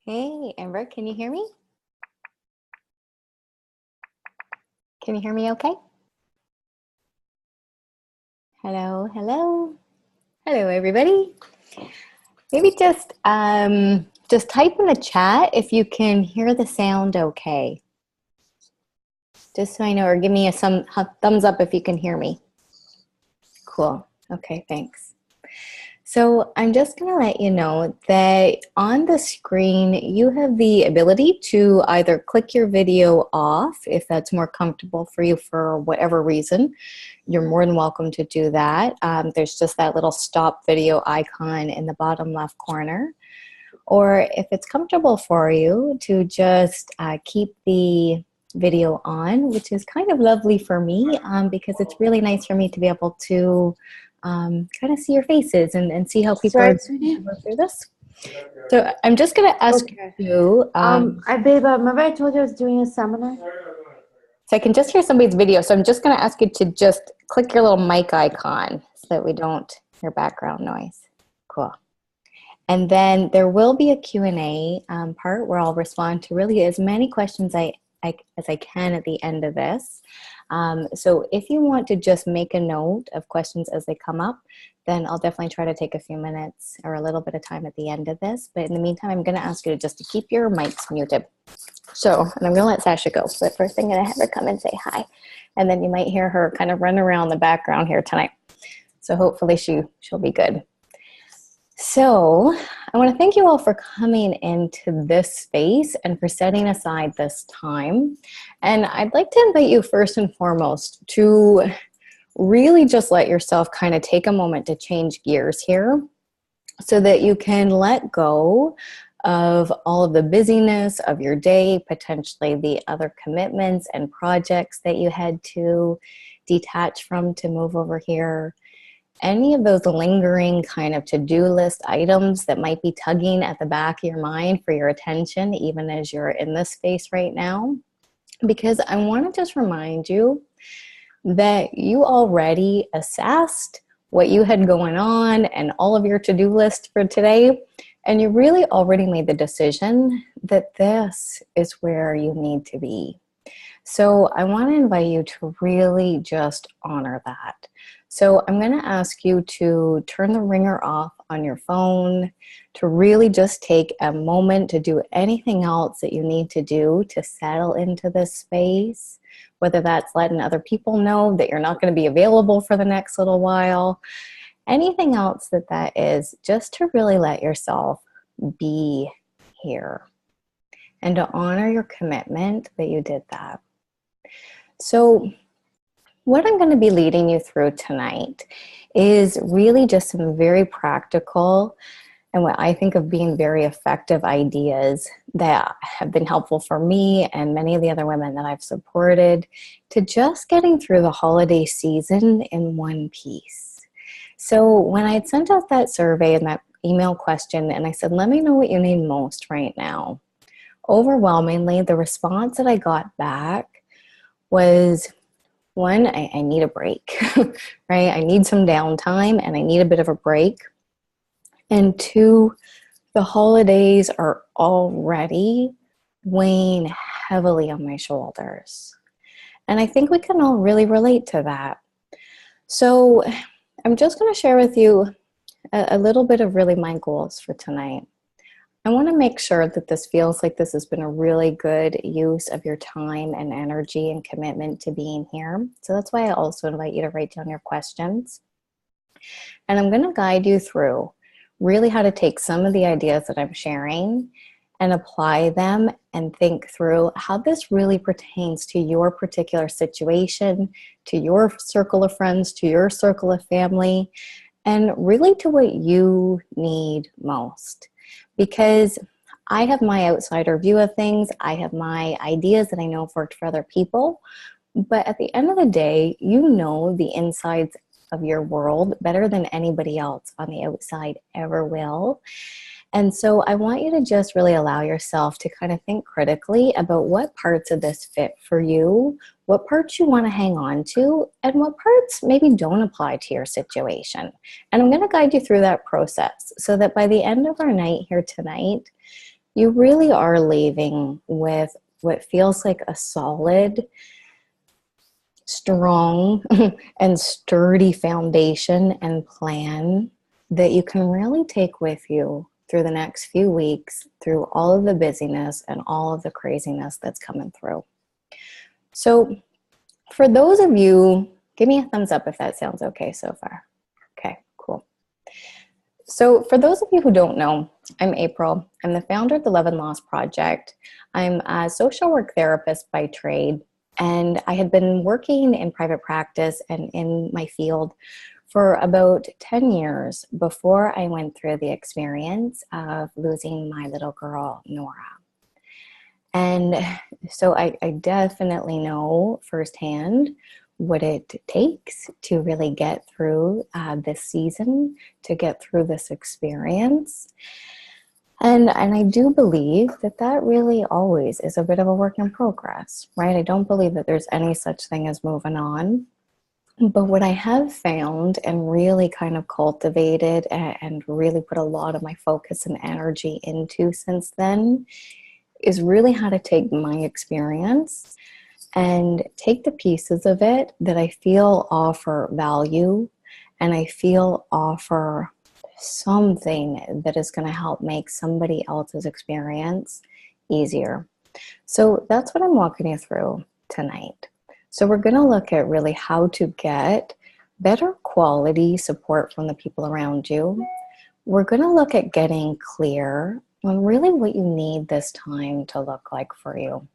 Hey, Amber, can you hear me? Can you hear me okay? Hello, hello. Hello, everybody. Maybe just type in the chat if you can hear the sound okay. Just so I know, or give me some thumbs up if you can hear me. Cool. Okay, thanks. So I'm just going to let you know that on the screen, you have the ability to either click your video off if that's more comfortable for you for whatever reason. You're more than welcome to do that. There's just that little stop video icon in the bottom left corner. Or if it's comfortable for you to just keep the video on, which is kind of lovely for me because it's really nice for me to be able to kind of see your faces and see how people are going through this. So I'm just going to ask you. Babe, remember I told you I was doing a seminar? So I can just hear somebody's video. So I'm just going to ask you to just click your little mic icon so that we don't hear background noise. Cool. And then there will be a Q&A part where I'll respond to really as many questions as I can at the end of this. So if you want to just make a note of questions as they come up, then I'll definitely try to take a few minutes or a little bit of time at the end of this. But in the meantime, I'm going to ask you to keep your mics muted. So, and I'm going to let Sasha go. But first, I'm going to have her come and say hi. And then you might hear her kind of run around the background here tonight. So hopefully she'll be good. So I want to thank you all for coming into this space and for setting aside this time. And I'd like to invite you first and foremost to really just let yourself kind of take a moment to change gears here so that you can let go of all of the busyness of your day, potentially the other commitments and projects that you had to detach from to move over here. Any of those lingering kind of to-do list items that might be tugging at the back of your mind for your attention, even as you're in this space right now. Because I want to just remind you that you already assessed what you had going on and all of your to-do list for today, and you really already made the decision that this is where you need to be. So I want to invite you to really just honor that. So I'm going to ask you to turn the ringer off on your phone, to really just take a moment to do anything else that you need to do to settle into this space, whether that's letting other people know that you're not going to be available for the next little while, anything else that is, just to really let yourself be here and to honor your commitment that you did that. So what I'm going to be leading you through tonight is really just some very practical and what I think of being very effective ideas that have been helpful for me and many of the other women that I've supported to just getting through the holiday season in one piece. So when I had sent out that survey and that email question and I said, let me know what you need most right now, overwhelmingly the response that I got back was, one, I need a break, right? I need some downtime and I need a bit of a break. And two, the holidays are already weighing heavily on my shoulders. And I think we can all really relate to that. So I'm just going to share with you a little bit of really my goals for tonight. I want to make sure that this feels like this has been a really good use of your time and energy and commitment to being here. So that's why I also invite you to write down your questions. And I'm going to guide you through really how to take some of the ideas that I'm sharing and apply them and think through how this really pertains to your particular situation, to your circle of friends, to your circle of family, and really to what you need most. Because I have my outsider view of things, I have my ideas that I know have worked for other people, but at the end of the day, you know the insides of your world better than anybody else on the outside ever will. And so I want you to just really allow yourself to kind of think critically about what parts of this fit for you, what parts you want to hang on to, and what parts maybe don't apply to your situation. And I'm going to guide you through that process so that by the end of our night here tonight, you really are leaving with what feels like a solid, strong, and sturdy foundation and plan that you can really take with you through the next few weeks, through all of the busyness and all of the craziness that's coming through. So for those of you, give me a thumbs up if that sounds okay so far. Okay, cool. So for those of you who don't know, I'm April. I'm the founder of the Love and Loss Project. I'm a social work therapist by trade, and I had been working in private practice and in my field for about 10 years before I went through the experience of losing my little girl, Nora. And so I definitely know firsthand what it takes to really get through this season, to get through this experience. And I do believe that that really always is a bit of a work in progress, right? I don't believe that there's any such thing as moving on. But what I have found and really kind of cultivated and really put a lot of my focus and energy into since then is really how to take my experience and take the pieces of it that I feel offer value and I feel offer something that is going to help make somebody else's experience easier. So that's what I'm walking you through tonight. So we're going to look at really how to get better quality support from the people around you. We're going to look at getting clear on really what you need this time to look like for you.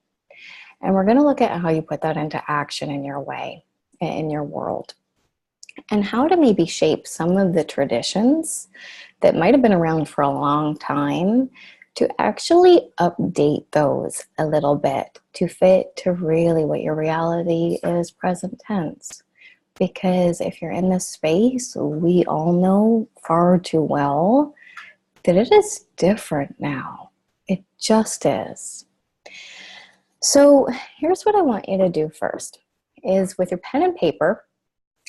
And we're going to look at how you put that into action in your way, in your world. And how to maybe shape some of the traditions that might have been around for a long time to actually update those a little bit to fit to really what your reality is present tense. Because if you're in this space, we all know far too well that it is different now. It just is. So here's what I want you to do first is with your pen and paper,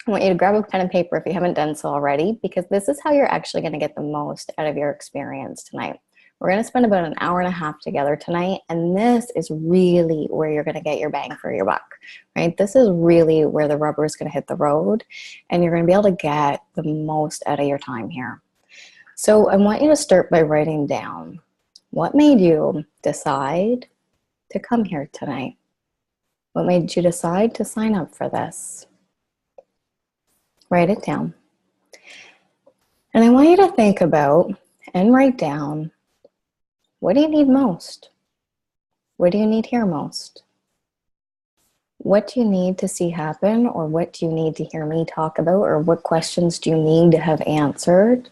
I want you to grab a pen and paper if you haven't done so already, because this is how you're actually going to get the most out of your experience tonight. We're going to spend about an hour and a half together tonight, and this is really where you're going to get your bang for your buck, right? This is really where the rubber is going to hit the road, and you're going to be able to get the most out of your time here. So I want you to start by writing down what made you decide to come here tonight. What made you decide to sign up for this? Write it down. And I want you to think about and write down, what do you need most? What do you need here most? What do you need to see happen, or what do you need to hear me talk about, or what questions do you need to have answered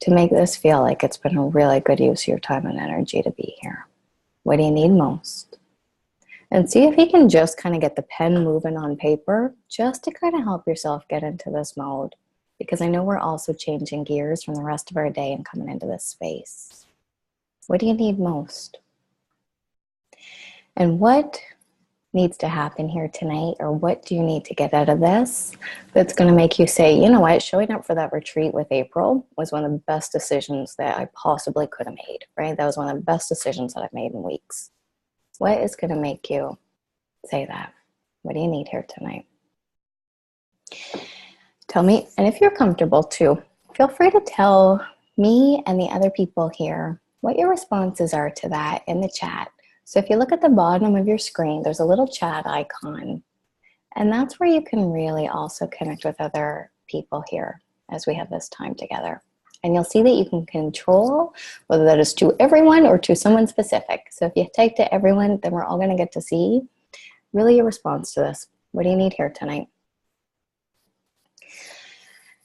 to make this feel like it's been a really good use of your time and energy to be here? What do you need most? And see if you can just kind of get the pen moving on paper just to kind of help yourself get into this mode. Because I know we're also changing gears from the rest of our day and coming into this space. What do you need most? And what needs to happen here tonight, or what do you need to get out of this that's going to make you say, you know what, showing up for that retreat with April was one of the best decisions that I possibly could have made, right? That was one of the best decisions that I've made in weeks. What is going to make you say that? What do you need here tonight? Tell me, and if you're comfortable too, feel free to tell me and the other people here what your responses are to that in the chat. So if you look at the bottom of your screen, there's a little chat icon, and that's where you can really also connect with other people here as we have this time together. And you'll see that you can control whether that is to everyone or to someone specific. So if you type to everyone, then we're all going to get to see really your response to this. What do you need here tonight?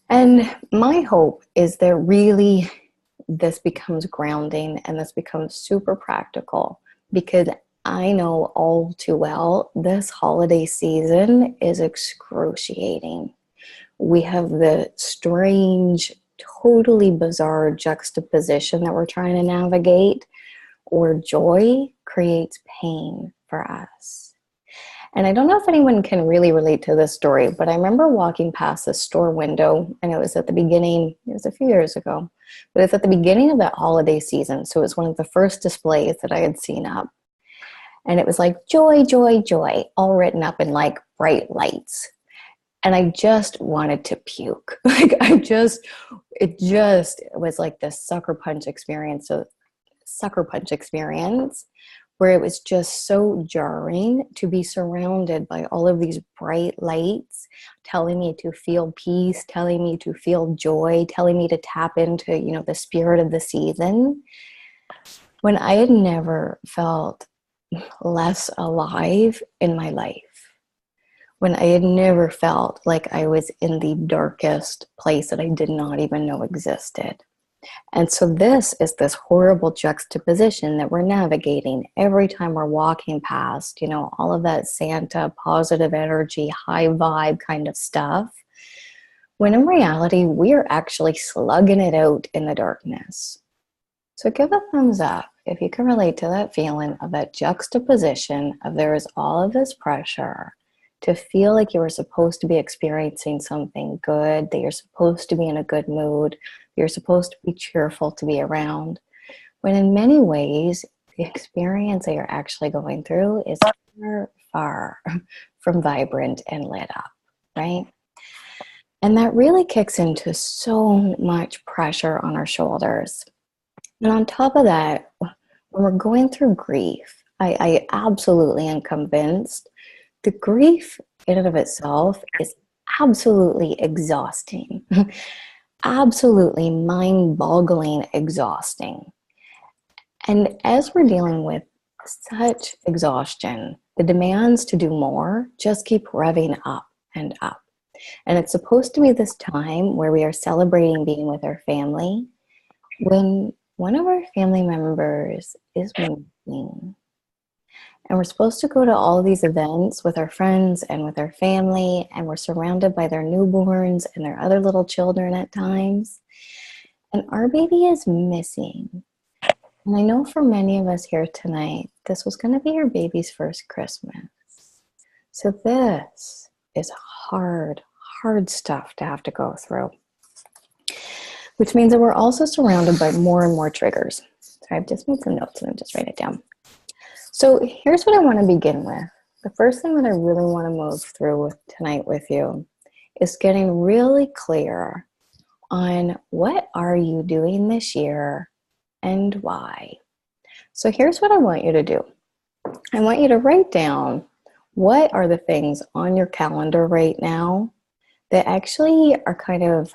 And my hope is that really this becomes grounding and this becomes super practical, because I know all too well this holiday season is excruciating. We have the strange, totally bizarre juxtaposition that we're trying to navigate, or joy creates pain for us. And I don't know if anyone can really relate to this story, but I remember walking past a store window, and it was at the beginning, it was a few years ago, But it's at the beginning of that holiday season. So it was one of the first displays that I had seen up. And it was like, joy, joy, joy, all written up in like bright lights. And I just wanted to puke. Like it just was like this sucker punch experience where it was just so jarring to be surrounded by all of these bright lights telling me to feel peace, telling me to feel joy, telling me to tap into, the spirit of the season, when I had never felt less alive in my life. When I had never felt like I was in the darkest place that I did not even know existed. And so this is this horrible juxtaposition that we're navigating every time we're walking past, all of that Santa positive energy, high vibe kind of stuff. When in reality, we are actually slugging it out in the darkness. So give a thumbs up if you can relate to that feeling of that juxtaposition of there is all of this pressure to feel like you were supposed to be experiencing something good, that you're supposed to be in a good mood, you're supposed to be cheerful to be around, when in many ways, the experience that you're actually going through is far, far from vibrant and lit up, right? And that really kicks into so much pressure on our shoulders. And on top of that, when we're going through grief, I absolutely am convinced the grief in and of itself is absolutely exhausting, absolutely mind-boggling exhausting. And as we're dealing with such exhaustion, the demands to do more just keep revving up and up. And it's supposed to be this time where we are celebrating being with our family when one of our family members is moving. And we're supposed to go to all these events with our friends and with our family, and we're surrounded by their newborns and their other little children at times. And our baby is missing. And I know for many of us here tonight, this was going to be your baby's first Christmas. So this is hard, hard stuff to have to go through. Which means that we're also surrounded by more and more triggers. Sorry, I've just made some notes and I'm just writing it down. So here's what I want to begin with. The first thing that I really want to move through tonight with you is getting really clear on what are you doing this year and why. So here's what I want you to do. I want you to write down what are the things on your calendar right now that actually are kind of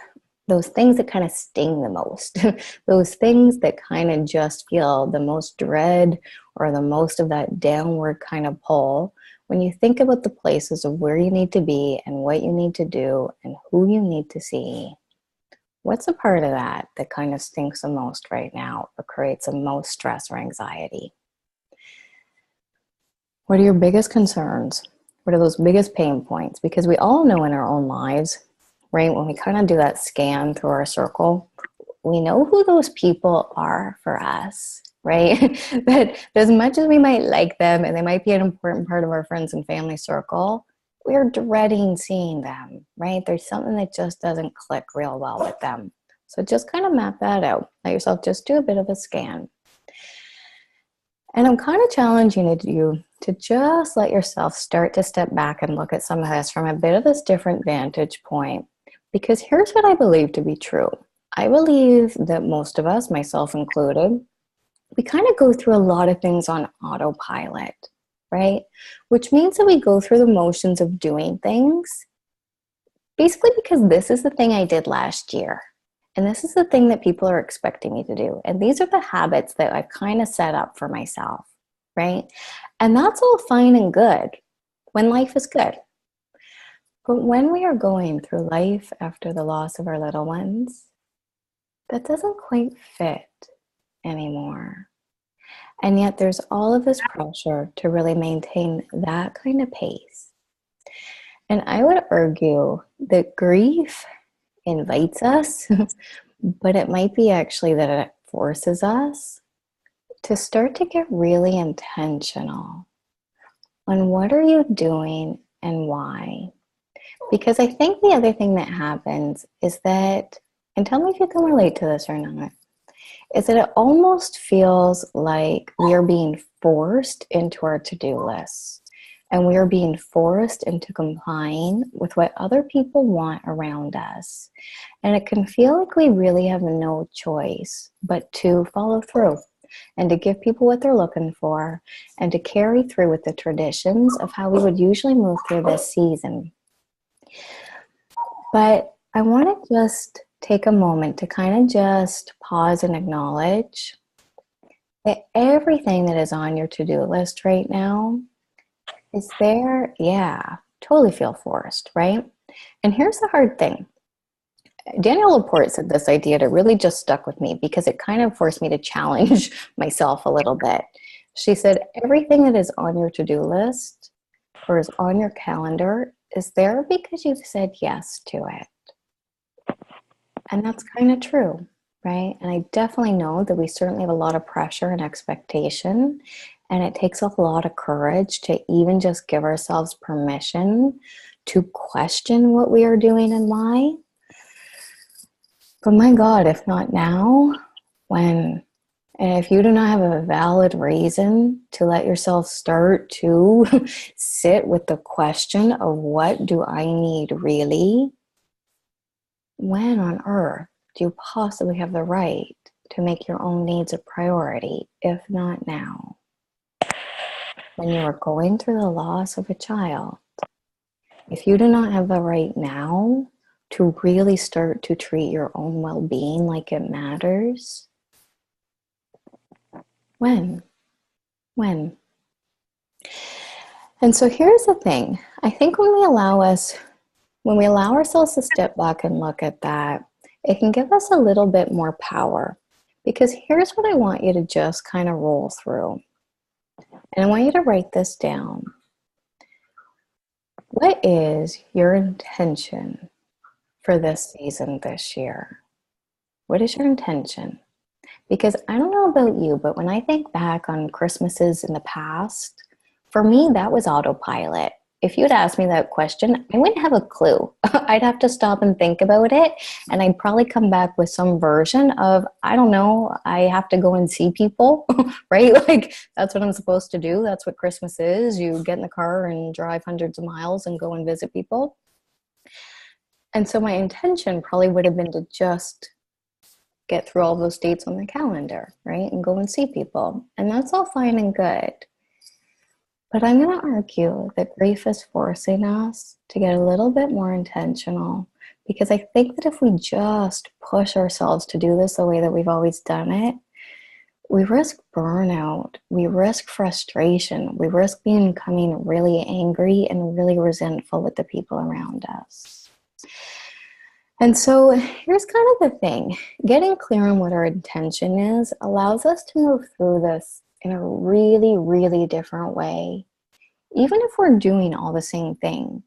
those things that kind of sting the most, those things that kind of just feel the most dread or the most of that downward kind of pull when you think about the places of where you need to be and what you need to do and who you need to see. What's a part of that that kind of stinks the most right now or creates the most stress or anxiety? What are your biggest concerns? What are those biggest pain points? Because we all know in our own lives, right, when we kind of do that scan through our circle, we know who those people are for us, right? But as much as we might like them and they might be an important part of our friends and family circle, we're dreading seeing them, right? There's something that just doesn't click real well with them. So just kind of map that out. Let yourself just do a bit of a scan. And I'm kind of challenging you to just let yourself start to step back and look at some of this from a bit of this different vantage point. Because here's what I believe to be true. I believe that most of us, myself included, we kind of go through a lot of things on autopilot, right? Which means that we go through the motions of doing things basically because this is the thing I did last year. And this is the thing that people are expecting me to do. And these are the habits that I've kind of set up for myself, right? And that's all fine and good when life is good. But when we are going through life after the loss of our little ones, that doesn't quite fit anymore. And yet there's all of this pressure to really maintain that kind of pace. And I would argue that grief invites us, but it might be actually that it forces us to start to get really intentional on what are you doing and why. Because I think the other thing that happens is that and tell me if you can relate to this or not, is that it almost feels like we are being forced into our to-do lists. And we are being forced into complying with what other people want around us. And it can feel like we really have no choice but to follow through and to give people what they're looking for and to carry through with the traditions of how we would usually move through this season. But I want to just take a moment to kind of just pause and acknowledge that everything that is on your to-do list right now is there. Yeah, totally feel forced, right? And here's the hard thing. Danielle Laporte said this idea that really just stuck with me because it kind of forced me to challenge myself a little bit. She said, everything that is on your to-do list or is on your calendar is there because you've said yes to it. And that's kind of true, right? And I definitely know that we certainly have a lot of pressure and expectation, and it takes a lot of courage to even just give ourselves permission to question what we are doing and why. But my God, if not now, when? And if you do not have a valid reason to let yourself start to sit with the question of what do I need really, when on earth do you possibly have the right to make your own needs a priority, if not now? When you are going through the loss of a child, if you do not have the right now to really start to treat your own well-being like it matters, when? And so here's the thing. I think when we allow ourselves to step back and look at that, it can give us a little bit more power. Because here's what I want you to just kind of roll through. And I want you to write this down. What is your intention for this season this year? What is your intention? Because I don't know about you, but when I think back on Christmases in the past, for me, that was autopilot. If you'd asked me that question, I wouldn't have a clue. I'd have to stop and think about it. And I'd probably come back with some version of, I don't know, I have to go and see people, right? Like, that's what I'm supposed to do. That's what Christmas is. You get in the car and drive hundreds of miles and go and visit people. And so my intention probably would have been to just get through all those dates on the calendar, right? And go and see people. And that's all fine and good. But I'm going to argue that grief is forcing us to get a little bit more intentional, because I think that if we just push ourselves to do this the way that we've always done it, we risk burnout, we risk frustration, we risk becoming really angry and really resentful with the people around us. And so here's kind of the thing. Getting clear on what our intention is allows us to move through this in a really, really different way. Even if we're doing all the same things,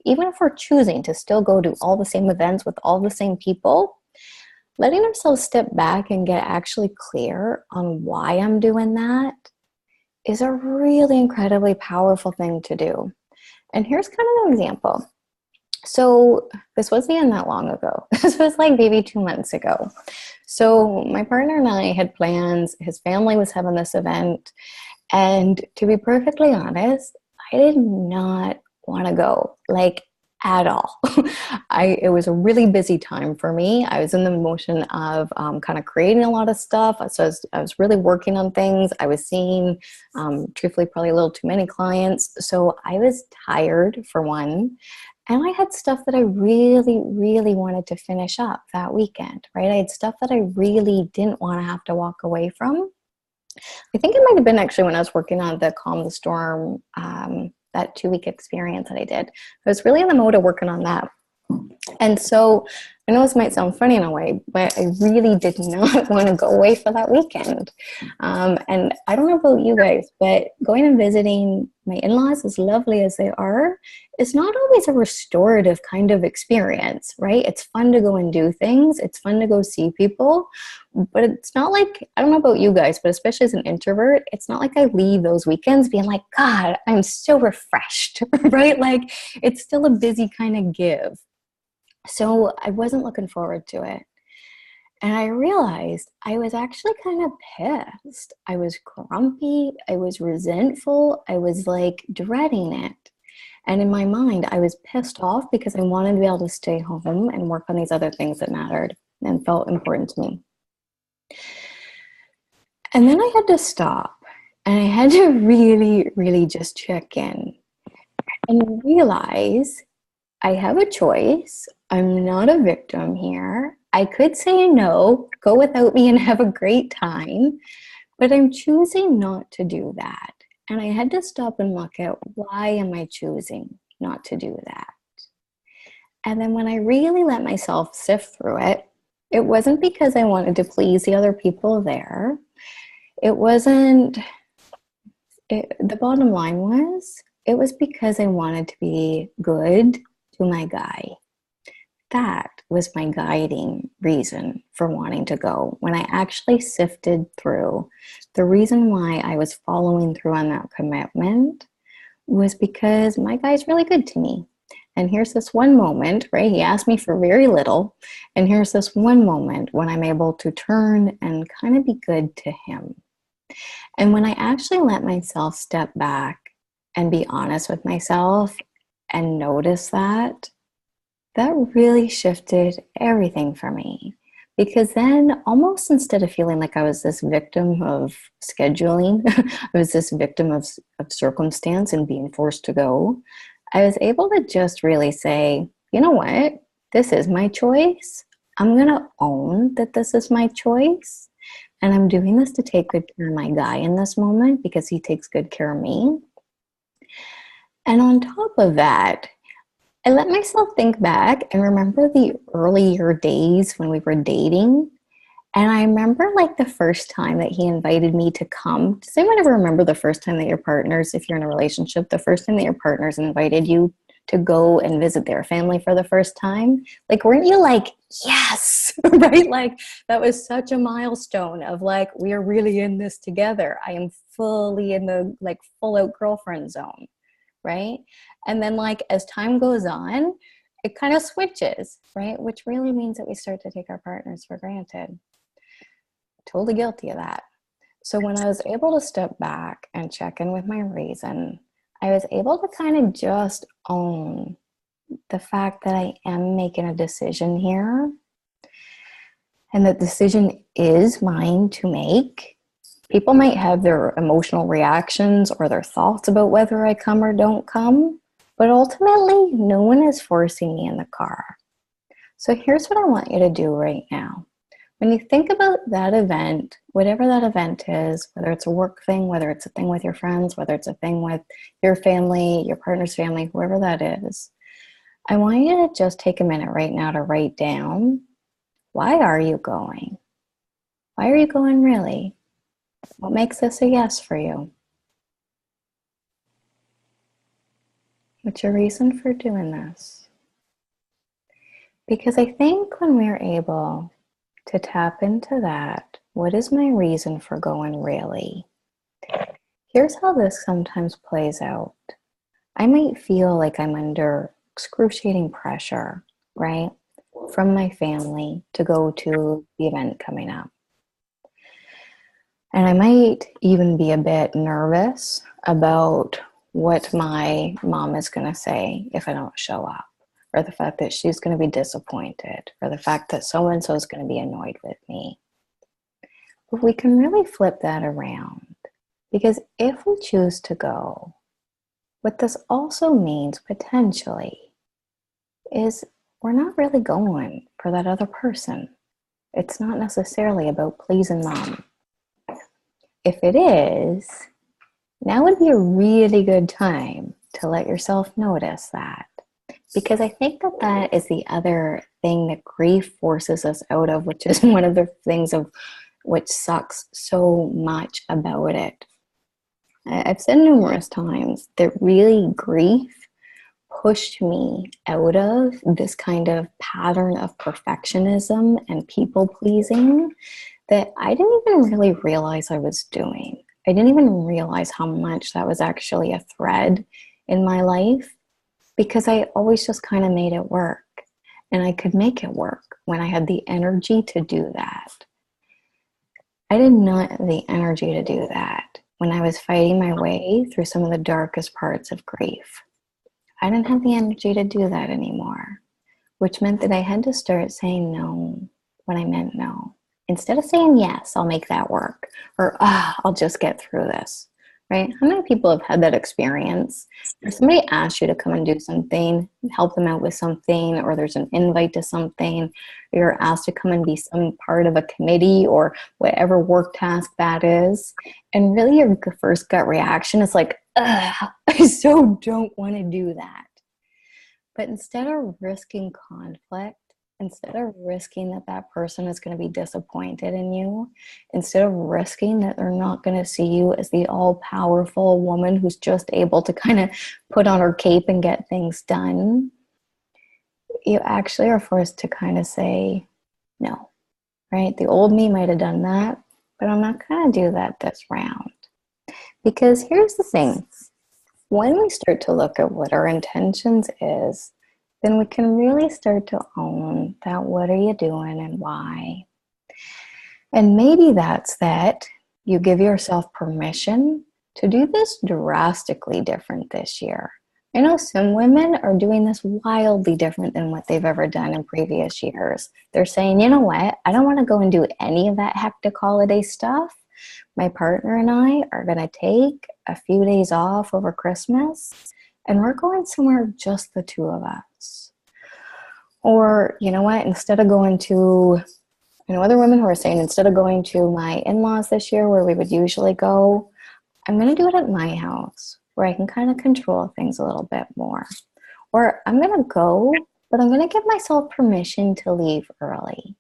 even if we're choosing to still go to all the same events with all the same people, letting ourselves step back and get actually clear on why I'm doing that is a really incredibly powerful thing to do. And here's kind of an example. So this wasn't even that long ago. This was like maybe 2 months ago. So my partner and I had plans. His family was having this event. And to be perfectly honest, I did not want to go, like, at all. It was a really busy time for me. I was in the motion of kind of creating a lot of stuff. So I was really working on things. I was seeing, truthfully, probably a little too many clients. So I was tired, for one. And I had stuff that I really, really wanted to finish up that weekend, right? I had stuff that I really didn't want to have to walk away from. I think it might have been actually when I was working on the Calm the Storm, that 2-week experience that I did. I was really in the mode of working on that. And so I know this might sound funny in a way, but I really did not want to go away for that weekend. And I don't know about you guys, but going and visiting my in-laws, as lovely as they are, is not always a restorative kind of experience, right? It's fun to go and do things. It's fun to go see people. But it's not like, I don't know about you guys, but especially as an introvert, it's not like I leave those weekends being like, God, I'm so refreshed, right? Like, it's still a busy kind of give. So I wasn't looking forward to it. And I realized I was actually kind of pissed. I was grumpy. I was resentful. I was like dreading it. And in my mind, I was pissed off because I wanted to be able to stay home and work on these other things that mattered and felt important to me. And then I had to stop and I had to really, really just check in and realize I have a choice. I'm not a victim here. I could say no, go without me and have a great time, but I'm choosing not to do that. And I had to stop and look at, why am I choosing not to do that? And then when I really let myself sift through it, it wasn't because I wanted to please the other people there. It wasn't, the bottom line was, it was because I wanted to be good to my guy. That was my guiding reason for wanting to go. When I actually sifted through, the reason why I was following through on that commitment was because my guy's really good to me. And here's this one moment, right? He asked me for very little. And here's this one moment when I'm able to turn and kind of be good to him. And when I actually let myself step back and be honest with myself and notice that, that really shifted everything for me. Because then, almost instead of feeling like I was this victim of scheduling, I was this victim of circumstance and being forced to go, I was able to just really say, you know what? This is my choice. I'm going to own that this is my choice. And I'm doing this to take good care of my guy in this moment because he takes good care of me. And on top of that, I let myself think back and remember the earlier days when we were dating. And I remember like the first time that he invited me to come. Does anyone ever remember the first time that your partners, if you're in a relationship, the first time that your partners invited you to go and visit their family for the first time? Like, weren't you like, yes, right? Like, that was such a milestone of like, we are really in this together. I am fully in the like full out girlfriend zone, right? And then like, as time goes on, it kind of switches, right? Which really means that we start to take our partners for granted. Totally guilty of that. So when I was able to step back and check in with my reason, I was able to kind of just own the fact that I am making a decision here, and that decision is mine to make. People might have their emotional reactions or their thoughts about whether I come or don't come, but ultimately, no one is forcing me in the car. So here's what I want you to do right now. When you think about that event, whatever that event is, whether it's a work thing, whether it's a thing with your friends, whether it's a thing with your family, your partner's family, whoever that is, I want you to just take a minute right now to write down, why are you going? Why are you going really? What makes this a yes for you? What's your reason for doing this? Because I think when we're able to tap into that, what is my reason for going really? Here's how this sometimes plays out. I might feel like I'm under excruciating pressure, right? From my family to go to the event coming up. And I might even be a bit nervous about what my mom is going to say if I don't show up, or the fact that she's going to be disappointed, or the fact that so-and-so is going to be annoyed with me. But we can really flip that around, because if we choose to go, what this also means potentially is we're not really going for that other person. It's not necessarily about pleasing mom. If it is, now would be a really good time to let yourself notice that. Because I think that that is the other thing that grief forces us out of, which is one of the things of which sucks so much about it. I've said numerous times that really grief pushed me out of this kind of pattern of perfectionism and people pleasing that I didn't even really realize I was doing. I didn't even realize how much that was actually a thread in my life, because I always just kind of made it work. and I could make it work when I had the energy to do that. I did not have the energy to do that when I was fighting my way through some of the darkest parts of grief. I didn't have the energy to do that anymore, which meant that I had to start saying no when I meant no. Instead of saying yes, I'll make that work, or I'll just get through this, right? How many people have had that experience where somebody asks you to come and do something, help them out with something, or there's an invite to something, or you're asked to come and be some part of a committee or whatever work task that is, and really your first gut reaction is like, I so don't want to do that. But instead of risking conflict, instead of risking that that person is going to be disappointed in you, instead of risking that they're not going to see you as the all-powerful woman who's just able to kind of put on her cape and get things done, you actually are forced to kind of say no, right? The old me might have done that, but I'm not going to do that this round. Because here's the thing. When we start to look at what our intentions is, then we can really start to own that what are you doing and why. And maybe that's that you give yourself permission to do this drastically different this year. I know some women are doing this wildly different than what they've ever done in previous years. They're saying, you know what, I don't want to go and do any of that hectic holiday stuff. My partner and I are going to take a few days off over Christmas, and we're going somewhere just the two of us. Or, you know what, instead of going to, other women who are saying, instead of going to my in-laws this year where we would usually go, I'm going to do it at my house where I can kind of control things a little bit more. Or I'm going to go, but I'm going to give myself permission to leave early.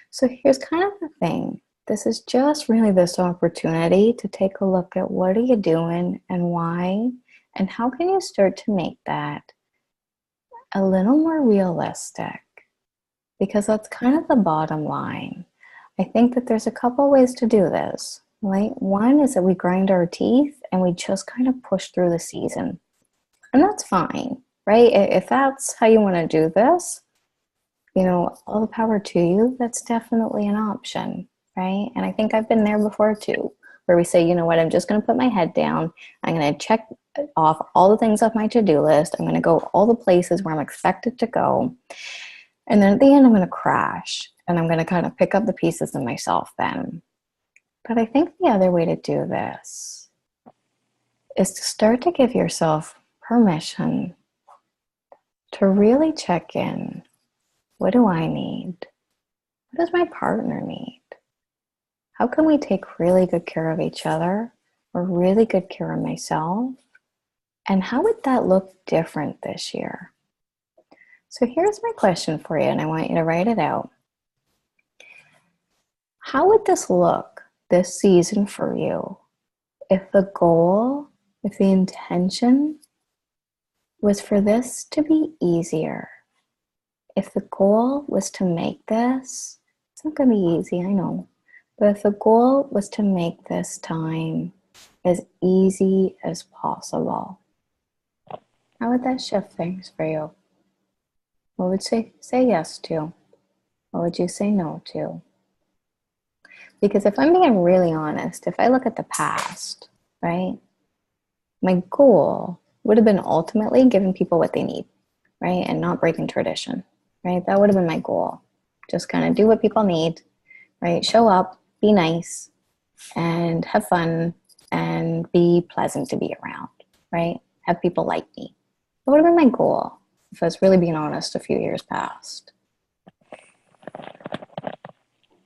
So here's kind of the thing. This is just really this opportunity to take a look at what are you doing and why, and how can you start to make that a little more realistic? Because that's kind of the bottom line. I think that there's a couple ways to do this, right? One is that we grind our teeth and we just kind of push through the season. And that's fine, right? If that's how you want to do this, all the power to you. That's definitely an option. Right? And I think I've been there before too, where we say, you know what, I'm just going to put my head down. I'm going to check off all the things off my to-do list. I'm going to go all the places where I'm expected to go. And then at the end, I'm going to crash and I'm going to kind of pick up the pieces of myself then. But I think the other way to do this is to start to give yourself permission to really check in. What do I need? What does my partner need? How can we take really good care of each other or really good care of myself? And how would that look different this year? So here's my question for you, and I want you to write it out. How would this look this season for you if the goal, if the intention was for this to be easier? If the goal was to make this, it's not going to be easy, I know. But if the goal was to make this time as easy as possible, how would that shift things for you? What would you say yes to? What would you say no to? Because if I'm being really honest, if I look at the past, right, my goal would have been ultimately giving people what they need, right, and not breaking tradition, right? That would have been my goal. Just kind of do what people need, right? Show up. Be nice and have fun and be pleasant to be around, right? Have people like me. That would have been my goal if I was really being honest a few years past.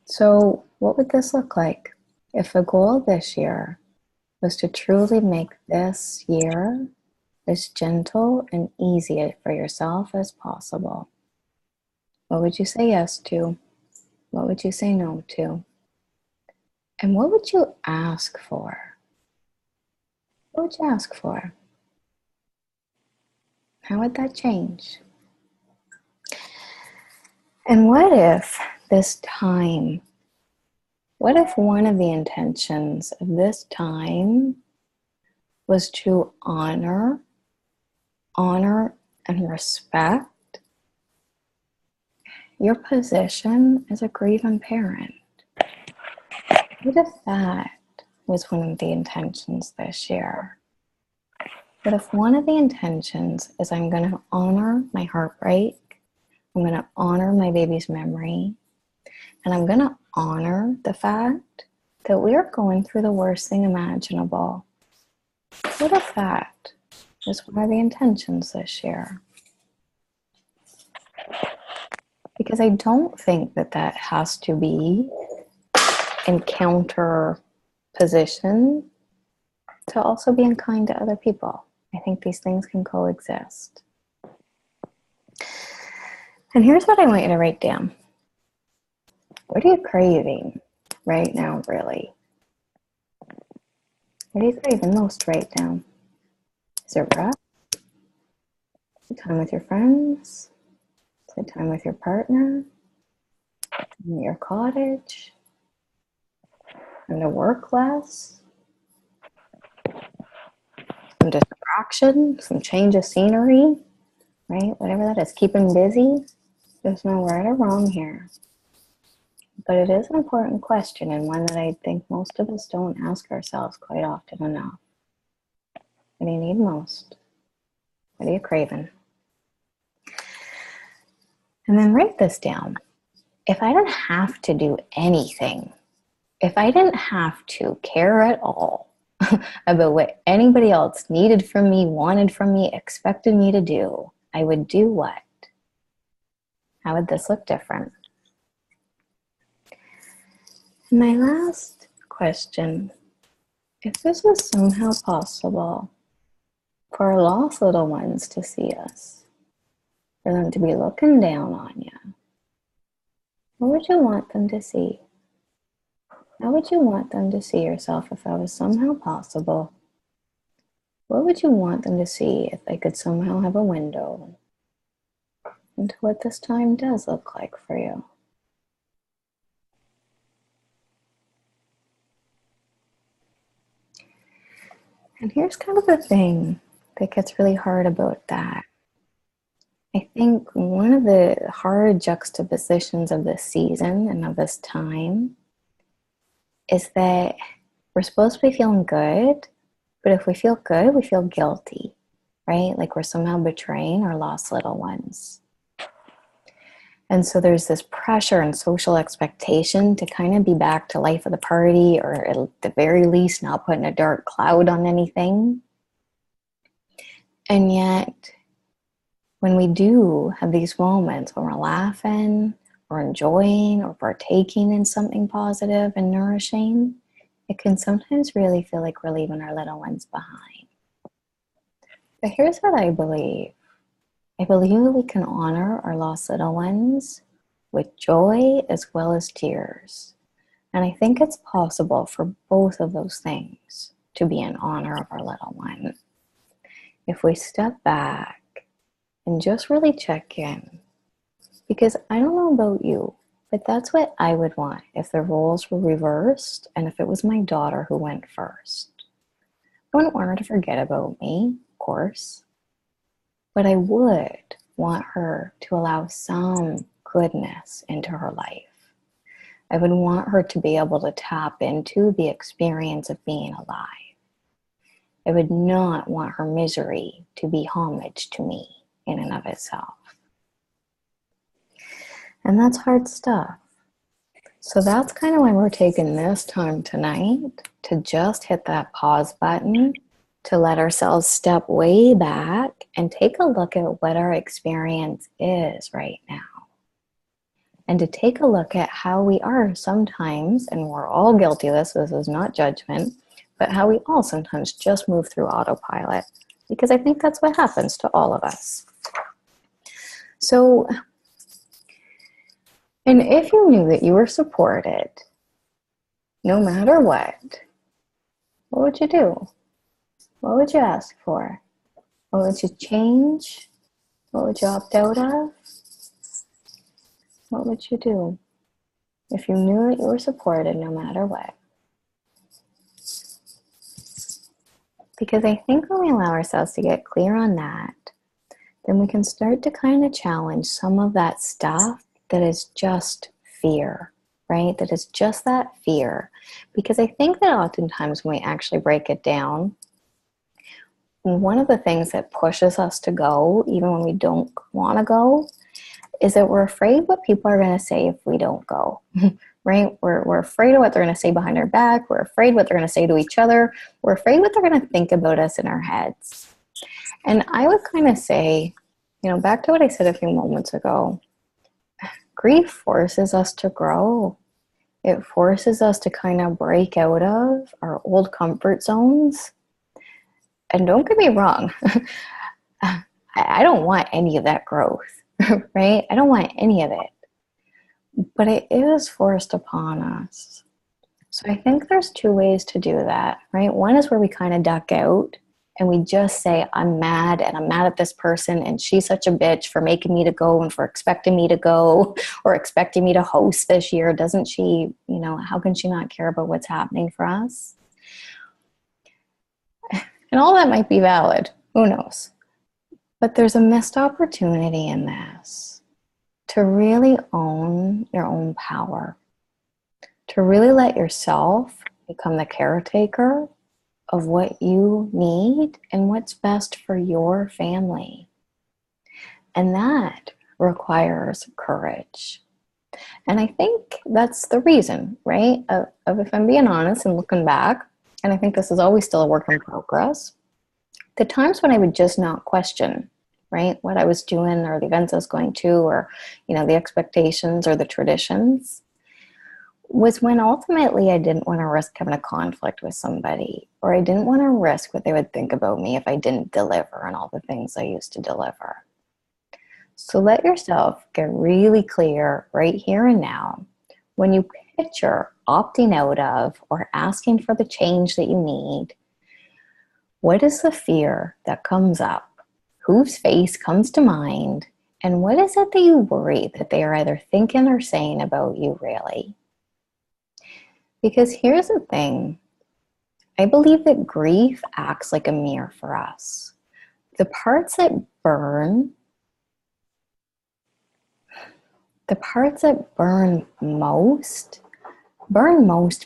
So what would this look like if the goal this year was to truly make this year as gentle and easy for yourself as possible? What would you say yes to? What would you say no to? And what would you ask for? What would you ask for? How would that change? And what if this time, what if one of the intentions of this time was to honor and respect your position as a grieving parent. What if that was one of the intentions this year? What if one of the intentions is I'm going to honor my heartbreak, I'm going to honor my baby's memory, and I'm going to honor the fact that we are going through the worst thing imaginable. What if that is one of the intentions this year? Because I don't think that that has to be in counter position to also being kind to other people. I think these things can coexist. And here's what I want you to write down. What are you craving right now, really? What are you craving most right now? Is it rest? Is it time with your friends? Is it time with your partner? In your cottage? Time to work less? Some distraction? Some change of scenery? Right? Whatever that is. Keeping busy? There's no right or wrong here. But it is an important question, and one that I think most of us don't ask ourselves quite often enough. What do you need most? What are you craving? And then write this down. If I didn't have to do anything, if I didn't have to care at all about what anybody else needed from me, wanted from me, expected me to do, I would do what? How would this look different? And my last question, if this was somehow possible for our lost little ones to see us, for them to be looking down on you, what would you want them to see? How would you want them to see yourself if that was somehow possible? What would you want them to see if they could somehow have a window into what this time does look like for you? And here's kind of the thing that gets really hard about that. I think one of the hard juxtapositions of this season and of this time is that we're supposed to be feeling good, but if we feel good, we feel guilty, right? Like we're somehow betraying our lost little ones. And so there's this pressure and social expectation to kind of be back to life of the party, or at the very least not putting a dark cloud on anything. And yet, when we do have these moments when we're laughing, or enjoying, or partaking in something positive and nourishing, it can sometimes really feel like we're leaving our little ones behind. But here's what I believe. I believe that we can honor our lost little ones with joy as well as tears. And I think it's possible for both of those things to be in honor of our little one. If we step back and just really check in. Because I don't know about you, but that's what I would want if the roles were reversed and if it was my daughter who went first. I wouldn't want her to forget about me, of course. But I would want her to allow some goodness into her life. I would want her to be able to tap into the experience of being alive. I would not want her misery to be homage to me in and of itself. And that's hard stuff. So that's kind of why we're taking this time tonight to just hit that pause button, to let ourselves step way back and take a look at what our experience is right now. And to take a look at how we are sometimes, and we're all guilty of this is not judgment, but how we all sometimes just move through autopilot, because I think that's what happens to all of us. So, and if you knew that you were supported, no matter what would you do? What would you ask for? What would you change? What would you opt out of? What would you do if you knew that you were supported no matter what? Because I think when we allow ourselves to get clear on that, then we can start to kind of challenge some of that stuff that is just fear, right? That is just that fear. Because I think that oftentimes when we actually break it down, one of the things that pushes us to go, even when we don't want to go, is that we're afraid what people are going to say if we don't go, right? We're afraid of what they're going to say behind our back. We're afraid what they're going to say to each other. We're afraid what they're going to think about us in our heads. And I would kind of say, back to what I said a few moments ago, grief forces us to grow. It forces us to kind of break out of our old comfort zones. And don't get me wrong, I don't want any of that growth, right? I don't want any of it. But it is forced upon us. So I think there's two ways to do that, right? One is where we kind of duck out and we just say, I'm mad and I'm mad at this person and she's such a bitch for making me to go and for expecting me to go or expecting me to host this year. Doesn't she, how can she not care about what's happening for us? And all that might be valid. Who knows? But there's a missed opportunity in this to really own your own power, to really let yourself become the caretaker of what you need and what's best for your family. And that requires courage. And I think that's the reason, right? Of if I'm being honest and looking back, and I think this is always still a work in progress, the times when I would just not question, right, what I was doing or the events I was going to or, the expectations or the traditions, was when ultimately I didn't want to risk having a conflict with somebody, or I didn't want to risk what they would think about me if I didn't deliver on all the things I used to deliver. So let yourself get really clear right here and now when you picture opting out of or asking for the change that you need. What is the fear that comes up? Whose face comes to mind? And what is it that you worry that they are either thinking or saying about you really? Because here's the thing. I believe that grief acts like a mirror for us. The parts that burn most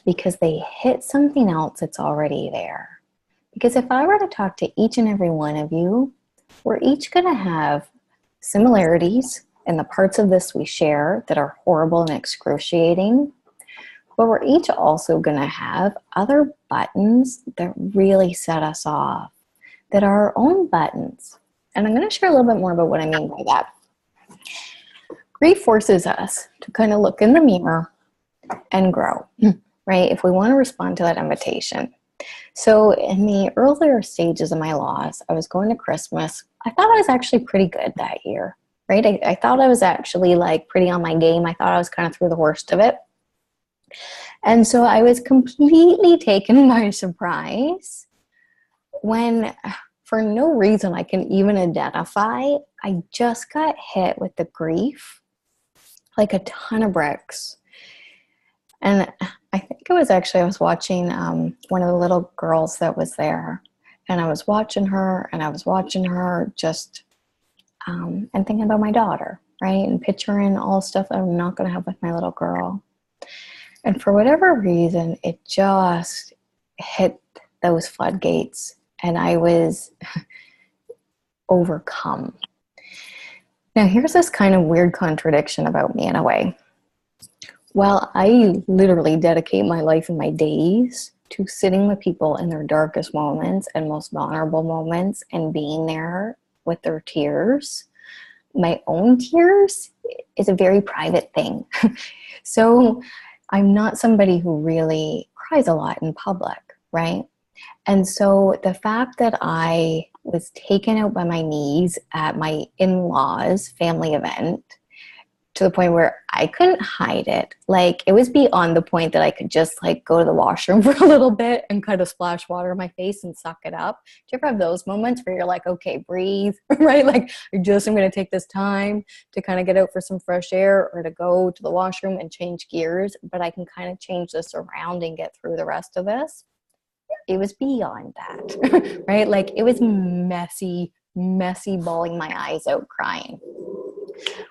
because they hit something else that's already there. Because if I were to talk to each and every one of you, we're each going to have similarities in the parts of this we share that are horrible and excruciating. But we're each also going to have other buttons that really set us off, that are our own buttons. And I'm going to share a little bit more about what I mean by that. Grief forces us to kind of look in the mirror and grow, right? If we want to respond to that invitation. So in the earlier stages of my loss, I was going to Christmas. I thought I was actually pretty good that year, right? I thought I was actually pretty on my game. I thought I was kind of through the worst of it. And so I was completely taken by surprise when, for no reason I can even identify, I just got hit with the grief like a ton of bricks. And I think it was actually, I was watching one of the little girls that was there, and I was watching her just and thinking about my daughter, right? And picturing all stuff that I'm not going to have with my little girl. And for whatever reason, it just hit those floodgates, and I was overcome. Now, here's this kind of weird contradiction about me in a way. Well, I literally dedicate my life and my days to sitting with people in their darkest moments and most vulnerable moments and being there with their tears. My own tears is a very private thing. So I'm not somebody who really cries a lot in public, right? And so the fact that I was taken out by my knees at my in-laws' family event, to the point where I couldn't hide it. It was beyond the point that I could just go to the washroom for a little bit and kind of splash water in my face and suck it up. Do you ever have those moments where you're okay, breathe, right? I'm going to take this time to kind of get out for some fresh air or to go to the washroom and change gears, but I can kind of change this around and get through the rest of this. It was beyond that, right? It was messy bawling my eyes out crying.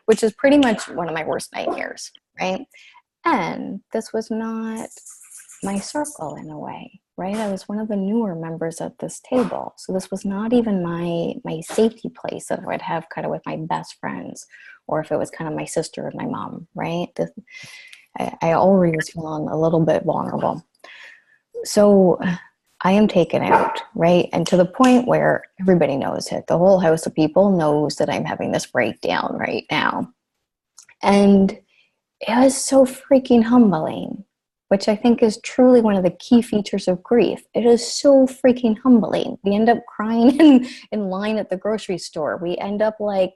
which is pretty much one of my worst nightmares, right? And this was not my circle in a way, right? I was one of the newer members at this table. So this was not even my safety place that I would have kind of with my best friends, or if it was kind of my sister and my mom, right? I already was feeling a little bit vulnerable. So I am taken out, right? And to the point where everybody knows it. The whole house of people knows that I'm having this breakdown right now. And it was so freaking humbling, which I think is truly one of the key features of grief. It is so freaking humbling. We end up crying in line at the grocery store. We end up like,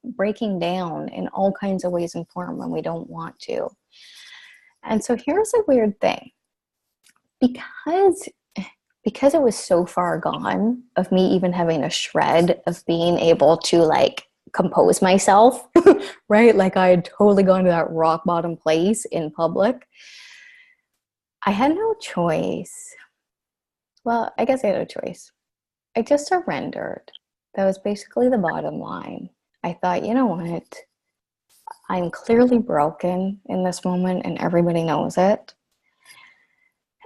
breaking down in all kinds of ways and form when we don't want to. And so here's a weird thing. Because it was so far gone of me even having a shred of being able to like compose myself, right? Like I had totally gone to that rock bottom place in public. I had no choice. Well, I guess I had a choice. I just surrendered. That was basically the bottom line. I thought, you know what? I'm clearly broken in this moment and everybody knows it.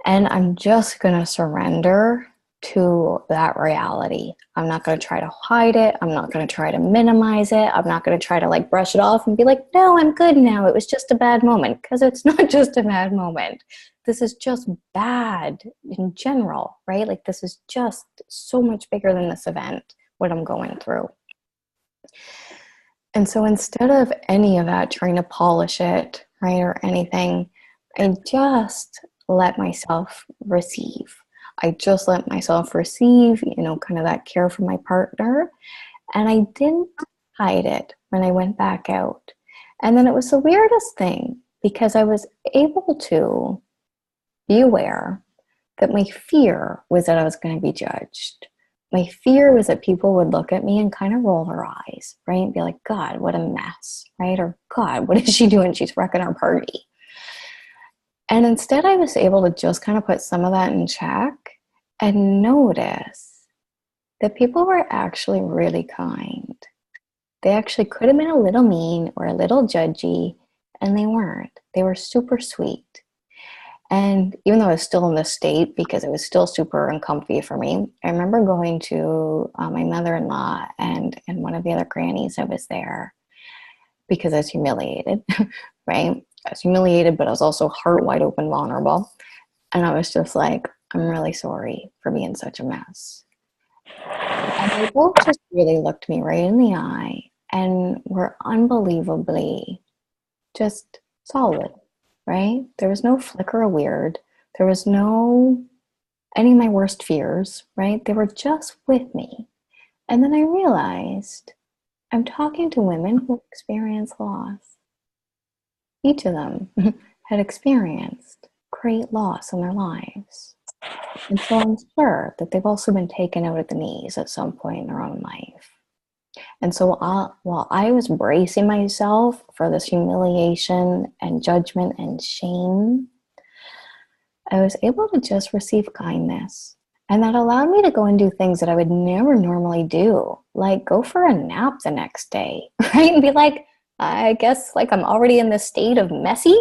And I'm just going to surrender to that reality. I'm not going to try to hide it. I'm not going to try to minimize it. I'm not going to try to like brush it off and be like, no, I'm good now. It was just a bad moment. Because it's not just a bad moment. This is just bad in general, right? Like this is just so much bigger than this event, what I'm going through. And so instead of any of that, trying to polish it, right, or anything, I just let myself receive. I just let myself receive, kind of that care from my partner. And I didn't hide it when I went back out. And then it was the weirdest thing because I was able to be aware that my fear was that I was going to be judged. My fear was that people would look at me and kind of roll their eyes, right? And be like, God, what a mess, right? Or God, what is she doing? She's wrecking our party. And instead, I was able to just kind of put some of that in check and notice that people were actually really kind. They actually could have been a little mean or a little judgy, and they weren't. They were super sweet. And even though I was still in this state, because it was still super uncomfy for me, I remember going to my mother-in-law and one of the other grannies that was there because I was humiliated, right? I was humiliated, but I was also heart wide open vulnerable. And I was just like, I'm really sorry for being such a mess. And they both just really looked me right in the eye and were unbelievably just solid, right? There was no flicker of weird. There was no any of my worst fears, right? They were just with me. And then I realized I'm talking to women who experience loss. Each of them had experienced great loss in their lives. And so I'm sure that they've also been taken out at the knees at some point in their own life. And so while I was bracing myself for this humiliation and judgment and shame, I was able to just receive kindness. And that allowed me to go and do things that I would never normally do, like go for a nap the next day, right? And be like, I guess like I'm already in this state of messy,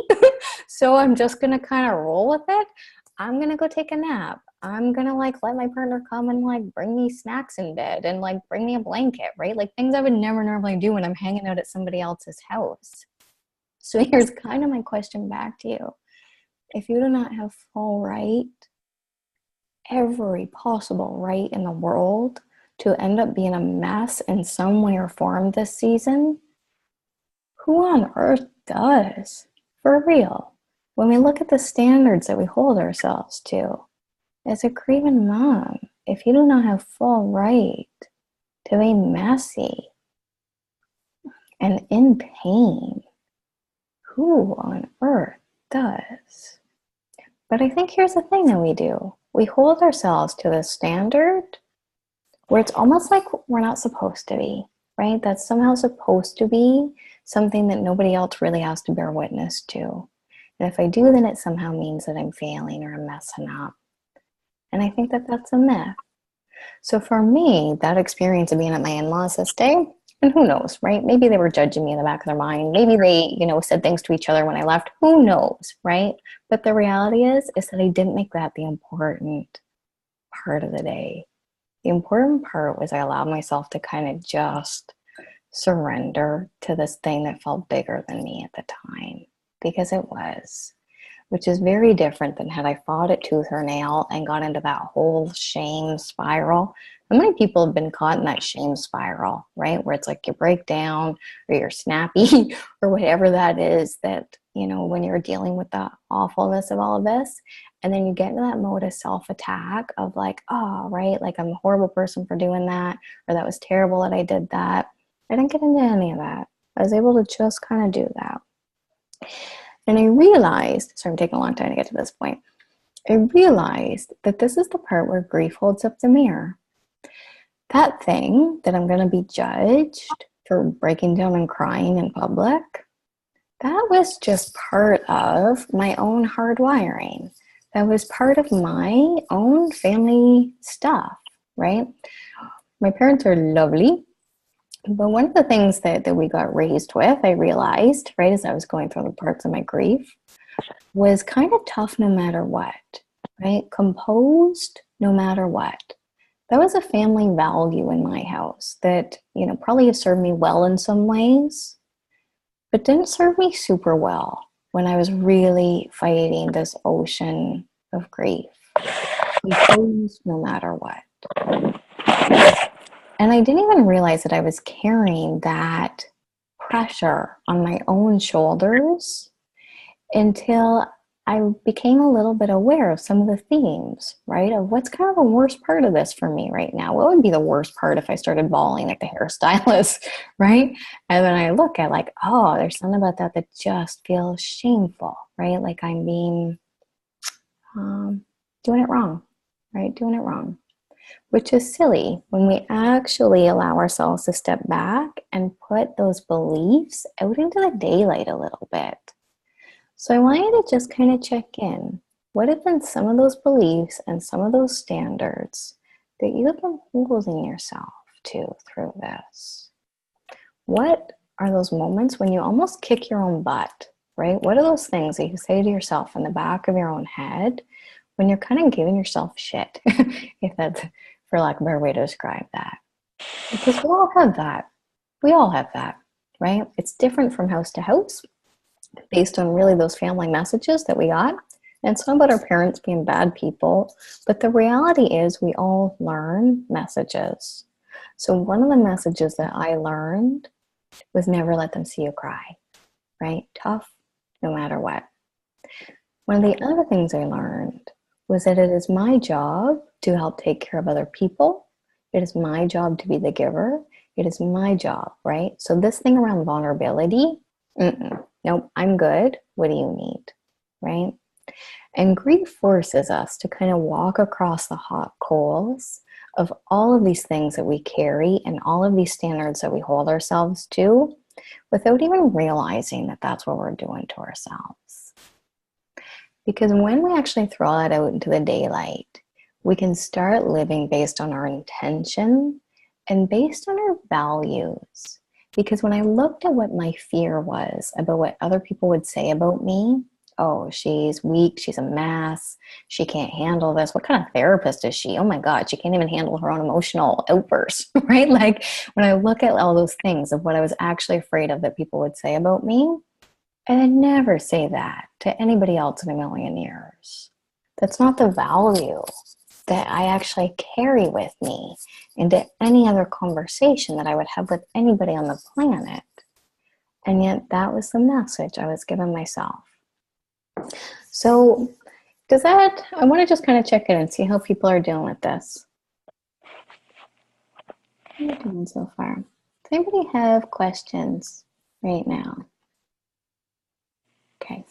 so I'm just going to kind of roll with it. I'm going to go take a nap. I'm going to like let my partner come and like bring me snacks in bed and like bring me a blanket, right? Like things I would never normally do when I'm hanging out at somebody else's house. So here's kind of my question back to you. If you do not have full right, every possible right in the world to end up being a mess in some way or form this season, who on earth does? For real. When we look at the standards that we hold ourselves to, as a grieving mom, if you do not have full right to be messy and in pain, who on earth does? But I think here's the thing that we do. We hold ourselves to this standard where it's almost like we're not supposed to be, right? That's somehow supposed to be something that nobody else really has to bear witness to. And if I do, then it somehow means that I'm failing or I'm messing up. And I think that that's a myth. So for me, that experience of being at my in-laws this day, And who knows, right? Maybe they were judging me in the back of their mind. Maybe they, said things to each other when I left. Who knows, right? But the reality is that I didn't make that the important part of the day. The important part was I allowed myself to kind of just surrender to this thing that felt bigger than me at the time, because it was, which is very different than had I fought it tooth or nail and got into that whole shame spiral. How many people have been caught in that shame spiral, right? Where it's like you break down or you're snappy or whatever that is that, when you're dealing with the awfulness of all of this. And then you get into that mode of self-attack of like, oh, right, like I'm a horrible person for doing that, or that was terrible that I did that. I didn't get into any of that. I was able to just kind of do that. And I realized, sorry, I'm taking a long time to get to this point. I realized that this is the part where grief holds up the mirror. That thing that I'm going to be judged for breaking down and crying in public, that was just part of my own hardwiring. That was part of my own family stuff, right? My parents are lovely. But one of the things that we got raised with, I realized, right, as I was going through the parts of my grief, was kind of tough no matter what, right? Composed no matter what. That was a family value in my house that, probably has served me well in some ways, but didn't serve me super well when I was really fighting this ocean of grief. Composed no matter what. And I didn't even realize that I was carrying that pressure on my own shoulders until I became a little bit aware of some of the themes, right? Of what's kind of the worst part of this for me right now. What would be the worst part if I started bawling at the hairstylist, right? And then I look at like, oh, there's something about that that just feels shameful, right? Like I'm being, doing it wrong, right? Doing it wrong. Which is silly when we actually allow ourselves to step back and put those beliefs out into the daylight a little bit. So I want you to just kind of check in. What have been some of those beliefs and some of those standards that you have been holding yourself to through this? What are those moments when you almost kick your own butt, right? What are those things that you say to yourself in the back of your own head when you're kind of giving yourself shit, if that's, for lack of a better way to describe that? Because we all have that. We all have that, right? It's different from house to house based on really those family messages that we got. And it's not about our parents being bad people, but the reality is we all learn messages. So one of the messages that I learned was never let them see you cry, right? Tough no matter what. One of the other things I learned was that it is my job to help take care of other people. It is my job to be the giver. It is my job, right? So this thing around vulnerability, nope, I'm good. What do you need, right? And grief forces us to kind of walk across the hot coals of all of these things that we carry and all of these standards that we hold ourselves to without even realizing that that's what we're doing to ourselves. Because when we actually throw that out into the daylight, we can start living based on our intention and based on our values. Because when I looked at what my fear was about what other people would say about me, oh, she's weak, she's a mess, she can't handle this. What kind of therapist is she? Oh my God, she can't even handle her own emotional outbursts, right? Like when I look at all those things of what I was actually afraid of that people would say about me, and I'd never say that to anybody else in a million years. That's not the value that I actually carry with me into any other conversation that I would have with anybody on the planet. And yet that was the message I was giving myself. So I want to just kind of check in and see how people are dealing with this. How are you doing so far? Does anybody have questions right now? Okay.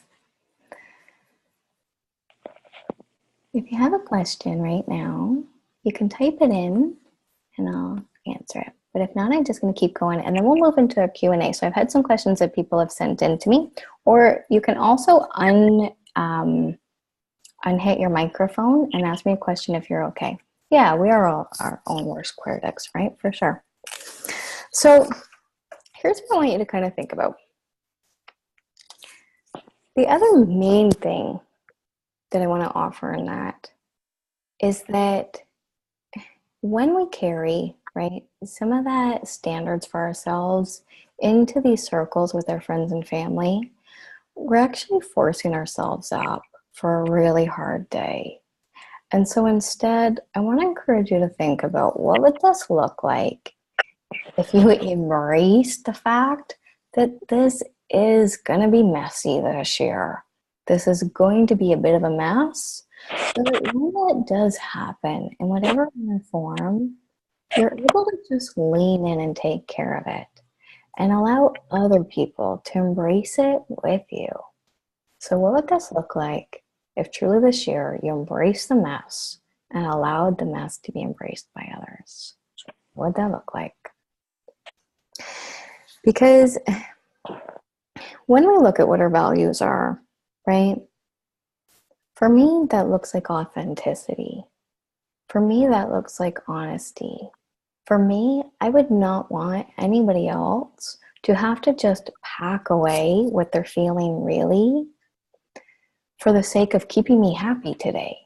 If you have a question right now, you can type it in and I'll answer it. But if not, I'm just going to keep going and then we'll move into a Q&A. So I've had some questions that people have sent in to me, or you can also unhit your microphone and ask me a question if you're okay. Yeah, we are all our own worst critics, right? For sure. So here's what I want you to kind of think about. The other main thing that I want to offer in that is that when we carry, right, some of that standards for ourselves into these circles with our friends and family, we're actually forcing ourselves up for a really hard day. And so instead, I want to encourage you to think about, what would this look like if you embrace the fact that this is going to be messy this year. This is going to be a bit of a mess. So that when that does happen, in whatever form, you're able to just lean in and take care of it and allow other people to embrace it with you. So what would this look like if truly this year you embraced the mess and allowed the mess to be embraced by others? What would that look like? Because when we look at what our values are, right? For me, that looks like authenticity. For me, that looks like honesty. For me, I would not want anybody else to have to just pack away what they're feeling really for the sake of keeping me happy today,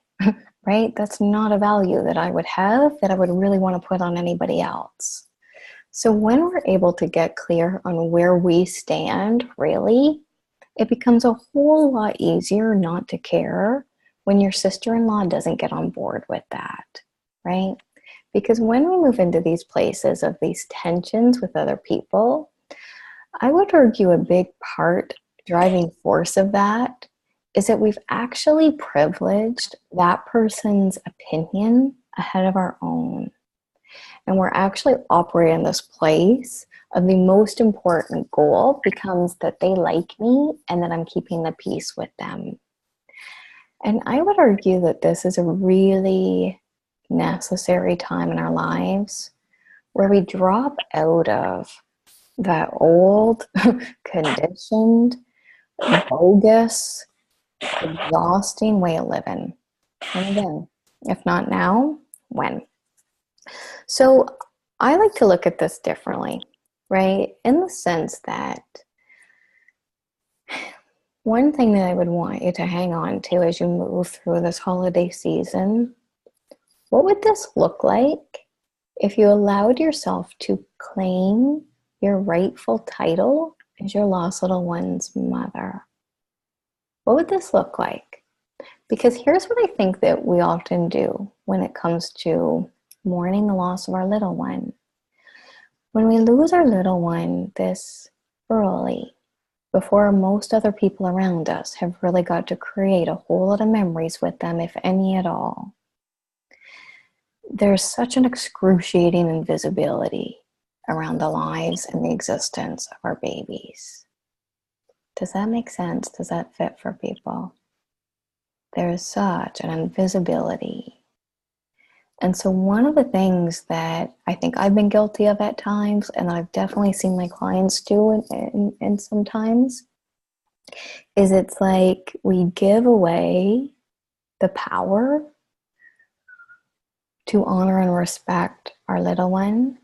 right? That's not a value that I would have, that I would really want to put on anybody else. So when we're able to get clear on where we stand, really, it becomes a whole lot easier not to care when your sister-in-law doesn't get on board with that, right? Because when we move into these places of these tensions with other people, I would argue a big part, driving force of that, is that we've actually privileged that person's opinion ahead of our own. And we're actually operating in this place of the most important goal becomes that they like me and that I'm keeping the peace with them. And I would argue that this is a really necessary time in our lives where we drop out of that old, conditioned, bogus, exhausting way of living. And again, if not now, when? So I like to look at this differently, right? In the sense that one thing that I would want you to hang on to as you move through this holiday season, what would this look like if you allowed yourself to claim your rightful title as your lost little one's mother? What would this look like? Because here's what I think that we often do when it comes to mourning the loss of our little one. When we lose our little one this early, before most other people around us have really got to create a whole lot of memories with them, if any at all, there's such an excruciating invisibility around the lives and the existence of our babies. Does that make sense? Does that fit for people? There's such an invisibility. And so one of the things that I think I've been guilty of at times, and I've definitely seen my clients do in sometimes, is it's like we give away the power to honor and respect our little one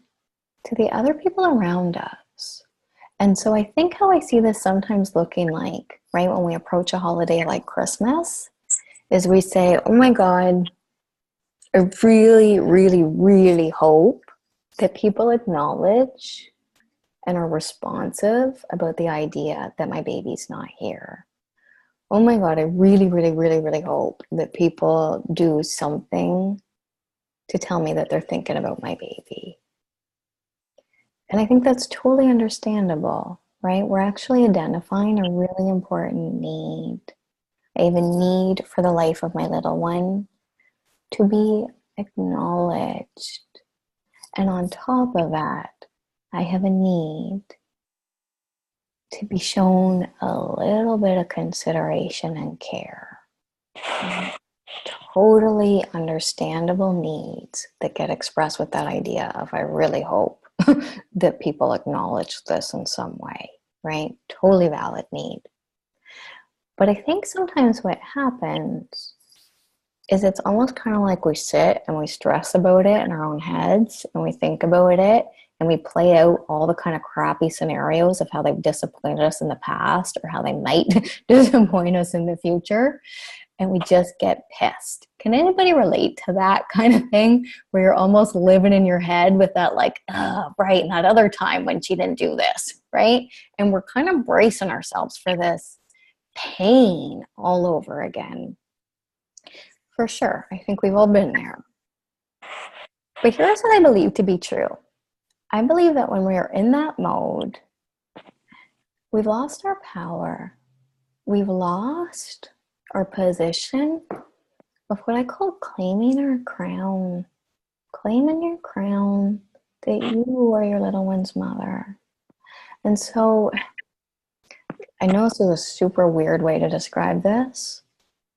to the other people around us. And so I think how I see this sometimes looking like, right, when we approach a holiday like Christmas, is we say, oh my God, I really, really, really hope that people acknowledge and are responsive about the idea that my baby's not here. Oh my God, I really, really, really, really hope that people do something to tell me that they're thinking about my baby. And I think that's totally understandable, right? We're actually identifying a really important need. I have a need for the life of my little one to be acknowledged. And on top of that, I have a need to be shown a little bit of consideration and care. Totally understandable needs that get expressed with that idea of, I really hope that people acknowledge this in some way, right? Totally valid need. But I think sometimes what happens is it's almost kind of like we sit and we stress about it in our own heads and we think about it and we play out all the kind of crappy scenarios of how they've disappointed us in the past or how they might disappoint us in the future. And we just get pissed. Can anybody relate to that kind of thing where you're almost living in your head with that like, oh, right, and that other time when she didn't do this, right? And we're kind of bracing ourselves for this pain all over again. For sure. I think we've all been there. But here's what I believe to be true. I believe that when we are in that mode, we've lost our power. We've lost our position of what I call claiming our crown. Claiming your crown that you are your little one's mother. And so I know this is a super weird way to describe this,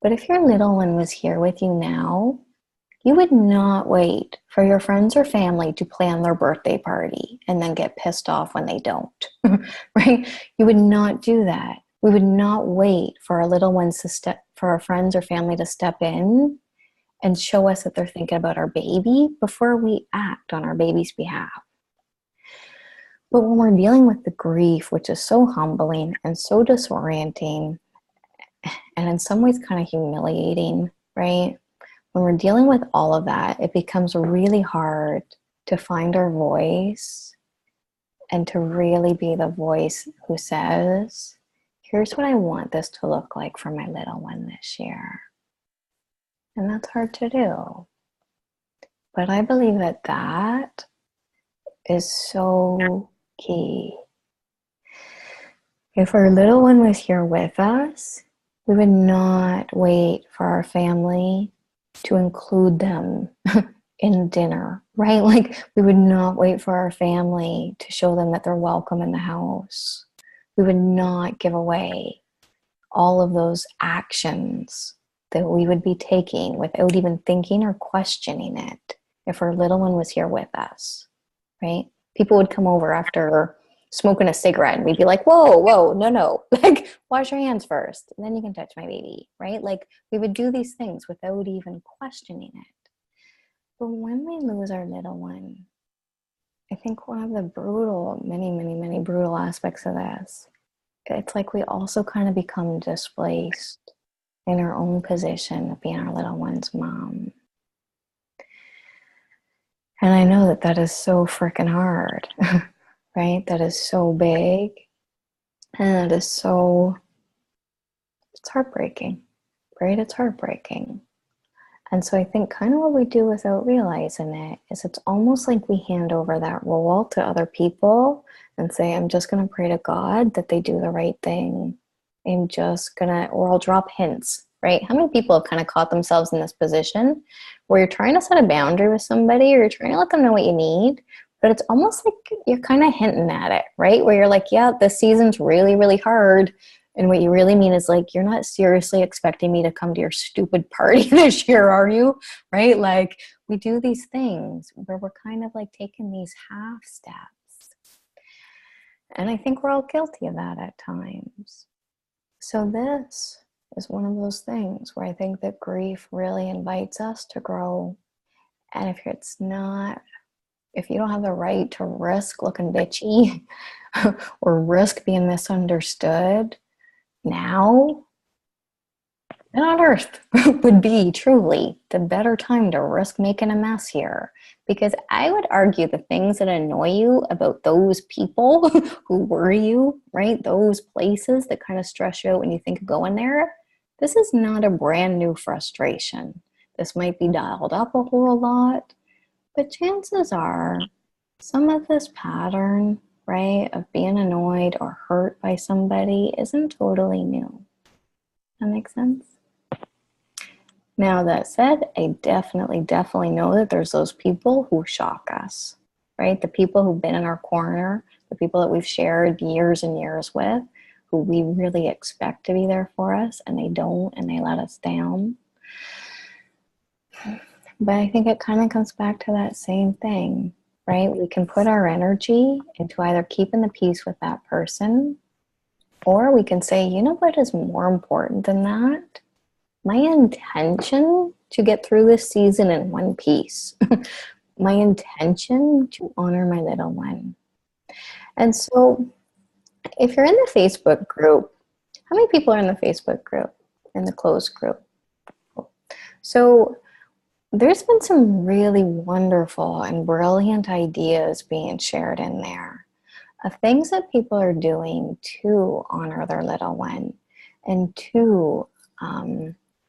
but if your little one was here with you now, you would not wait for your friends or family to plan their birthday party and then get pissed off when they don't, right? You would not do that. We would not wait for our little ones for our friends or family to step in and show us that they're thinking about our baby before we act on our baby's behalf. But when we're dealing with the grief, which is so humbling and so disorienting, and in some ways kind of humiliating, right? When we're dealing with all of that, it becomes really hard to find our voice and to really be the voice who says, here's what I want this to look like for my little one this year. And that's hard to do. But I believe that that is so key. If our little one was here with us, we would not wait for our family to include them in dinner, right? Like we would not wait for our family to show them that they're welcome in the house. We would not give away all of those actions that we would be taking without even thinking or questioning it if our little one was here with us, right? People would come over after smoking a cigarette and we'd be like, whoa, no, like wash your hands first and then you can touch my baby, right? Like we would do these things without even questioning it. But when we lose our little one, I think one of the many brutal aspects of this, it's like we also kind of become displaced in our own position of being our little one's mom. And I know that that is so freaking hard. Right? That is so big. And it is so, it's heartbreaking, right? It's heartbreaking. And so I think kind of what we do without realizing it is it's almost like we hand over that role to other people and say, I'm just going to pray to God that they do the right thing. I'm just going to, or I'll drop hints, right? How many people have kind of caught themselves in this position where you're trying to set a boundary with somebody or you're trying to let them know what you need, but it's almost like you're kind of hinting at it, right? Where you're like, yeah, this season's really, really hard. And what you really mean is like, you're not seriously expecting me to come to your stupid party this year, are you? Right? Like we do these things where we're kind of like taking these half steps. And I think we're all guilty of that at times. So this is one of those things where I think that grief really invites us to grow. And if you don't have the right to risk looking bitchy or risk being misunderstood now, then on earth would be truly the better time to risk making a mess here. Because I would argue the things that annoy you about those people who worry you, right? Those places that kind of stress you out when you think of going there, this is not a brand new frustration. This might be dialed up a whole lot. But chances are some of this pattern, right, of being annoyed or hurt by somebody isn't totally new. That makes sense? Now that said, I definitely know that there's those people who shock us, right? The people who've been in our corner, the people that we've shared years and years with, who we really expect to be there for us, and they don't, and they let us down. But I think it kind of comes back to that same thing, right? We can put our energy into either keeping the peace with that person, or we can say, you know what is more important than that? My intention to get through this season in one piece, my intention to honor my little one. And so if you're in the Facebook group, how many people are in the Facebook group, in the closed group? So there's been some really wonderful and brilliant ideas being shared in there of things that people are doing to honor their little one and to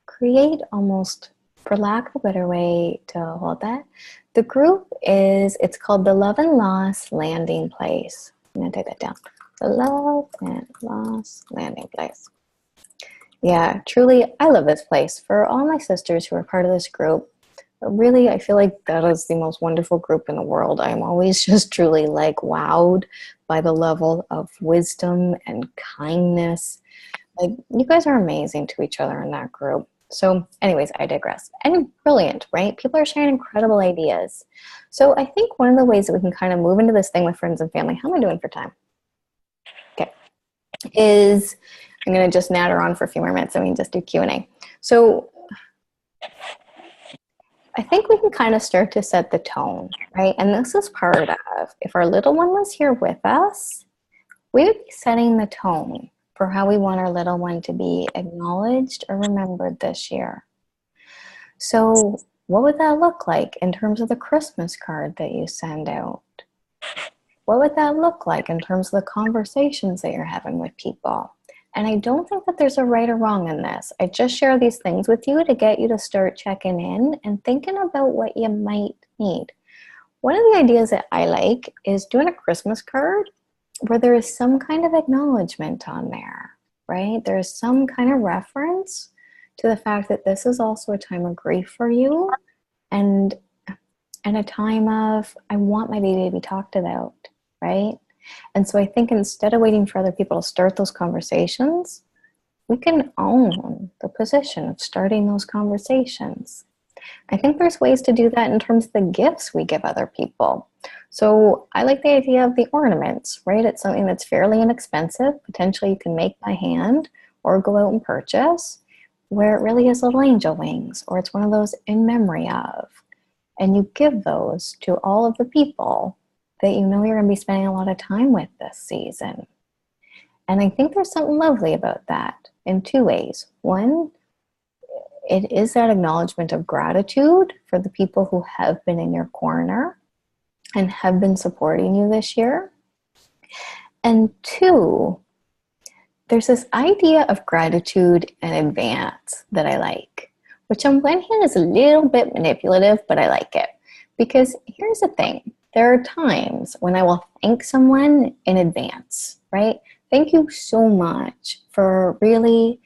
create almost, for lack of a better way to hold that, the group it's called the Love and Loss Landing Place. I'm going to take that down. The Love and Loss Landing Place. Yeah, truly, I love this place. For all my sisters who are part of this group, really, I feel like that is the most wonderful group in the world. I'm always just truly like wowed by the level of wisdom and kindness. Like, you guys are amazing to each other in that group. So anyways, I digress. And brilliant, right? People are sharing incredible ideas. So I think one of the ways that we can kind of move into this thing with friends and family, how am I doing for time? Okay, is I'm going to just natter on for a few more minutes and we can just do Q&A. So I think we can kind of start to set the tone, right? And this is part of, if our little one was here with us, we would be setting the tone for how we want our little one to be acknowledged or remembered this year. So what would that look like in terms of the Christmas card that you send out? What would that look like in terms of the conversations that you're having with people? And I don't think that there's a right or wrong in this. I just share these things with you to get you to start checking in and thinking about what you might need. One of the ideas that I like is doing a Christmas card where there is some kind of acknowledgement on there, right? There's some kind of reference to the fact that this is also a time of grief for you and a time of, I want my baby to be talked about, right? And so I think instead of waiting for other people to start those conversations, we can own the position of starting those conversations. I think there's ways to do that in terms of the gifts we give other people. So I like the idea of the ornaments, right? It's something that's fairly inexpensive. Potentially you can make by hand or go out and purchase, where it really is little angel wings, or it's one of those in memory of. And you give those to all of the people that you know you're going to be spending a lot of time with this season. And I think there's something lovely about that in two ways. One, it is that acknowledgement of gratitude for the people who have been in your corner and have been supporting you this year. And two, there's this idea of gratitude in advance that I like, which on one hand is a little bit manipulative, but I like it. Because here's the thing. There are times when I will thank someone in advance, right? Thank you so much for really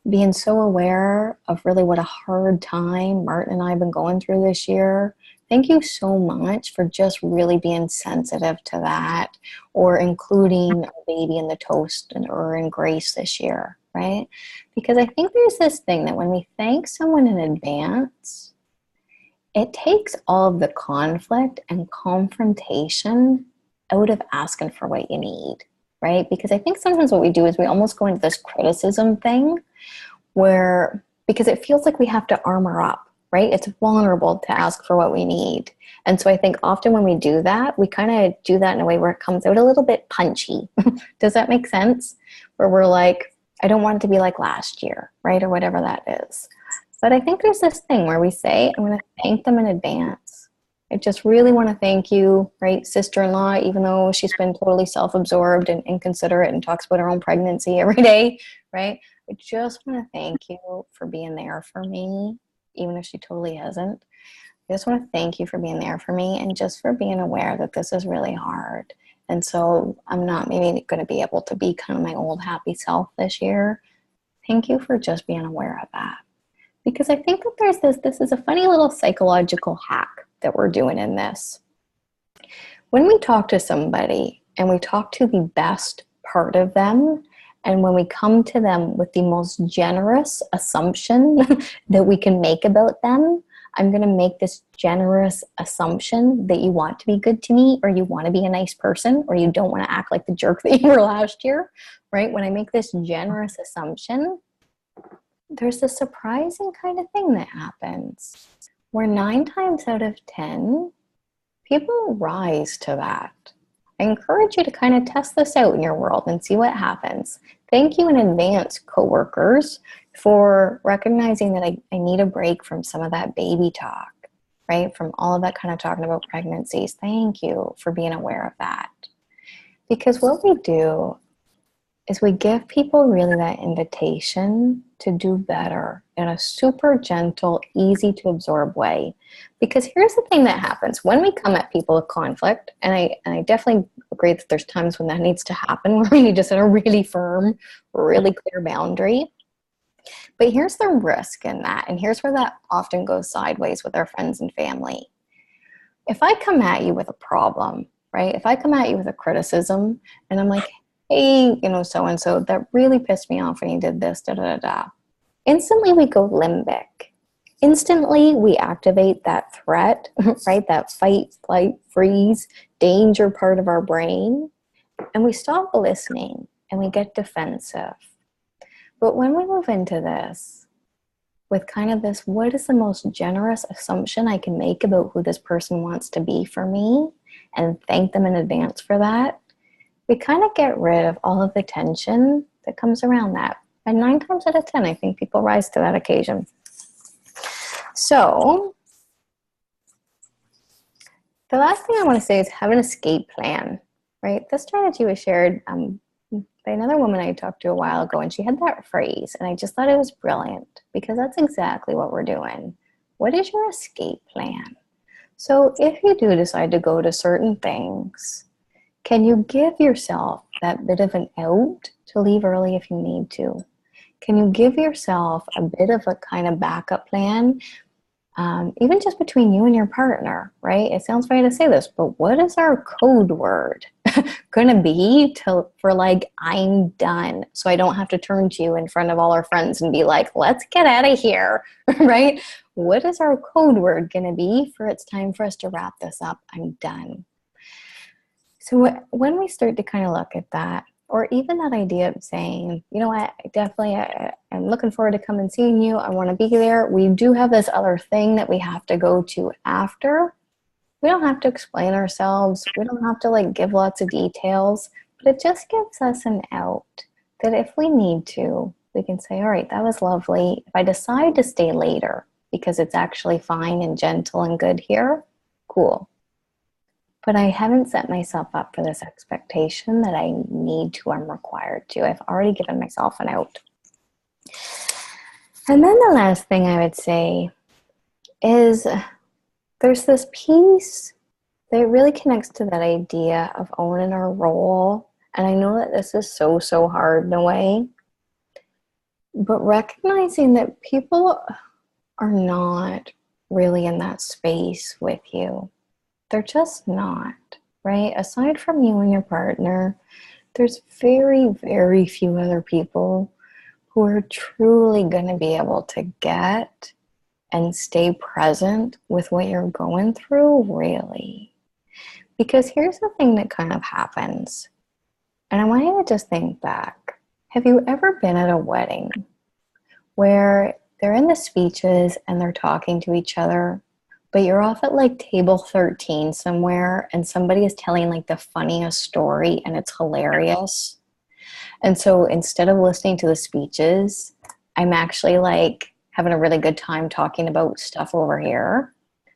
being so aware of really what a hard time Martin and I have been going through this year. Thank you so much for just really being sensitive to that, or including a baby in the toast or in grace this year, right? Because I think there's this thing that when we thank someone in advance, it takes all of the conflict and confrontation out of asking for what you need, right? Because I think sometimes what we do is we almost go into this criticism thing where, because it feels like we have to armor up, right? It's vulnerable to ask for what we need. And so I think often when we do that, we kind of do that in a way where it comes out a little bit punchy. Does that make sense? Where we're like, I don't want it to be like last year, right? Or whatever that is. But I think there's this thing where we say, I'm going to thank them in advance. I just really want to thank you, right? Sister-in-law, even though she's been totally self-absorbed and inconsiderate and talks about her own pregnancy every day, right? I just want to thank you for being there for me, even if she totally hasn't. I just want to thank you for being there for me and just for being aware that this is really hard. And so I'm not maybe going to be able to be kind of my old happy self this year. Thank you for just being aware of that. Because I think that there's this is a funny little psychological hack that we're doing in this. When we talk to somebody and we talk to the best part of them, and when we come to them with the most generous assumption that we can make about them, I'm going to make this generous assumption that you want to be good to me, or you want to be a nice person, or you don't want to act like the jerk that you were last year, right? When I make this generous assumption, there's this surprising kind of thing that happens where 9 times out of 10, people rise to that. I encourage you to kind of test this out in your world and see what happens. Thank you in advance, coworkers, for recognizing that I need a break from some of that baby talk, right? From all of that kind of talking about pregnancies. Thank you for being aware of that. Because what we do is we give people really that invitation to do better in a super gentle, easy to absorb way. Because here's the thing that happens when we come at people with conflict, and I definitely agree that there's times when that needs to happen, where we need to set a really firm, really clear boundary. But here's the risk in that, and here's where that often goes sideways with our friends and family. If I come at you with a problem, right? If I come at you with a criticism, and I'm like, hey, so-and-so, that really pissed me off when you did this, da-da-da-da. Instantly we go limbic. Instantly we activate that threat, right? That fight, flight, freeze, danger part of our brain. And we stop listening and we get defensive. But when we move into this with kind of this, what is the most generous assumption I can make about who this person wants to be for me, and thank them in advance for that, we kind of get rid of all of the tension that comes around that. And 9 times out of 10, I think people rise to that occasion. So the last thing I want to say is have an escape plan, right? This strategy was shared by another woman I talked to a while ago, and she had that phrase, and I just thought it was brilliant because that's exactly what we're doing. What is your escape plan? So if you do decide to go to certain things, can you give yourself that bit of an out to leave early if you need to? Can you give yourself a bit of a kind of backup plan, even just between you and your partner, right? It sounds funny to say this, but what is our code word going to be for like, I'm done, so I don't have to turn to you in front of all our friends and be like, let's get out of here, right? What is our code word going to be for it's time for us to wrap this up? I'm done. So when we start to kind of look at that, or even that idea of saying, you know what, I'm looking forward to come and seeing you. I want to be there. We do have this other thing that we have to go to after. We don't have to explain ourselves. We don't have to like give lots of details, but it just gives us an out that if we need to, we can say, all right, that was lovely. If I decide to stay later because it's actually fine and gentle and good here, cool. But I haven't set myself up for this expectation that I need to, I'm required to. I've already given myself an out. And then the last thing I would say is there's this piece that really connects to that idea of owning our role. And I know that this is so hard in a way, but recognizing that people are not really in that space with you. They're just not, right? Aside from you and your partner, there's very few other people who are truly going to be able to get and stay present with what you're going through, really. Because here's the thing that kind of happens. And I want you to just think back. Have you ever been at a wedding where they're in the speeches and they're talking to each other, but you're off at like table 13 somewhere and somebody is telling like the funniest story and it's hilarious? And so instead of listening to the speeches, I'm actually like having a really good time talking about stuff over here.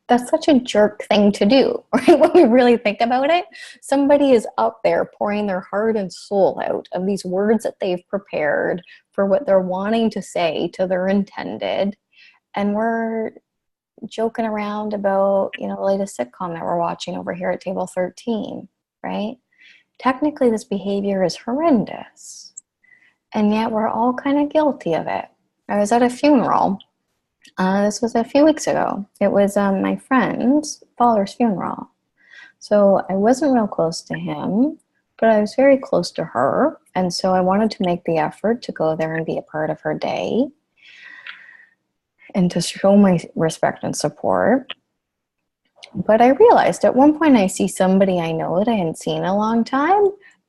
That's such a jerk thing to do, right? When we really think about it, somebody is up there pouring their heart and soul out of these words that they've prepared for what they're wanting to say to their intended. And we're joking around about, the latest sitcom that we're watching over here at table 13, right? Technically, this behavior is horrendous. And yet we're all kind of guilty of it. I was at a funeral. This was a few weeks ago. It was my friend's father's funeral. So I wasn't real close to him, but I was very close to her. And so I wanted to make the effort to go there and be a part of her day and to show my respect and support. But I realized at one point I see somebody I know that I hadn't seen in a long time,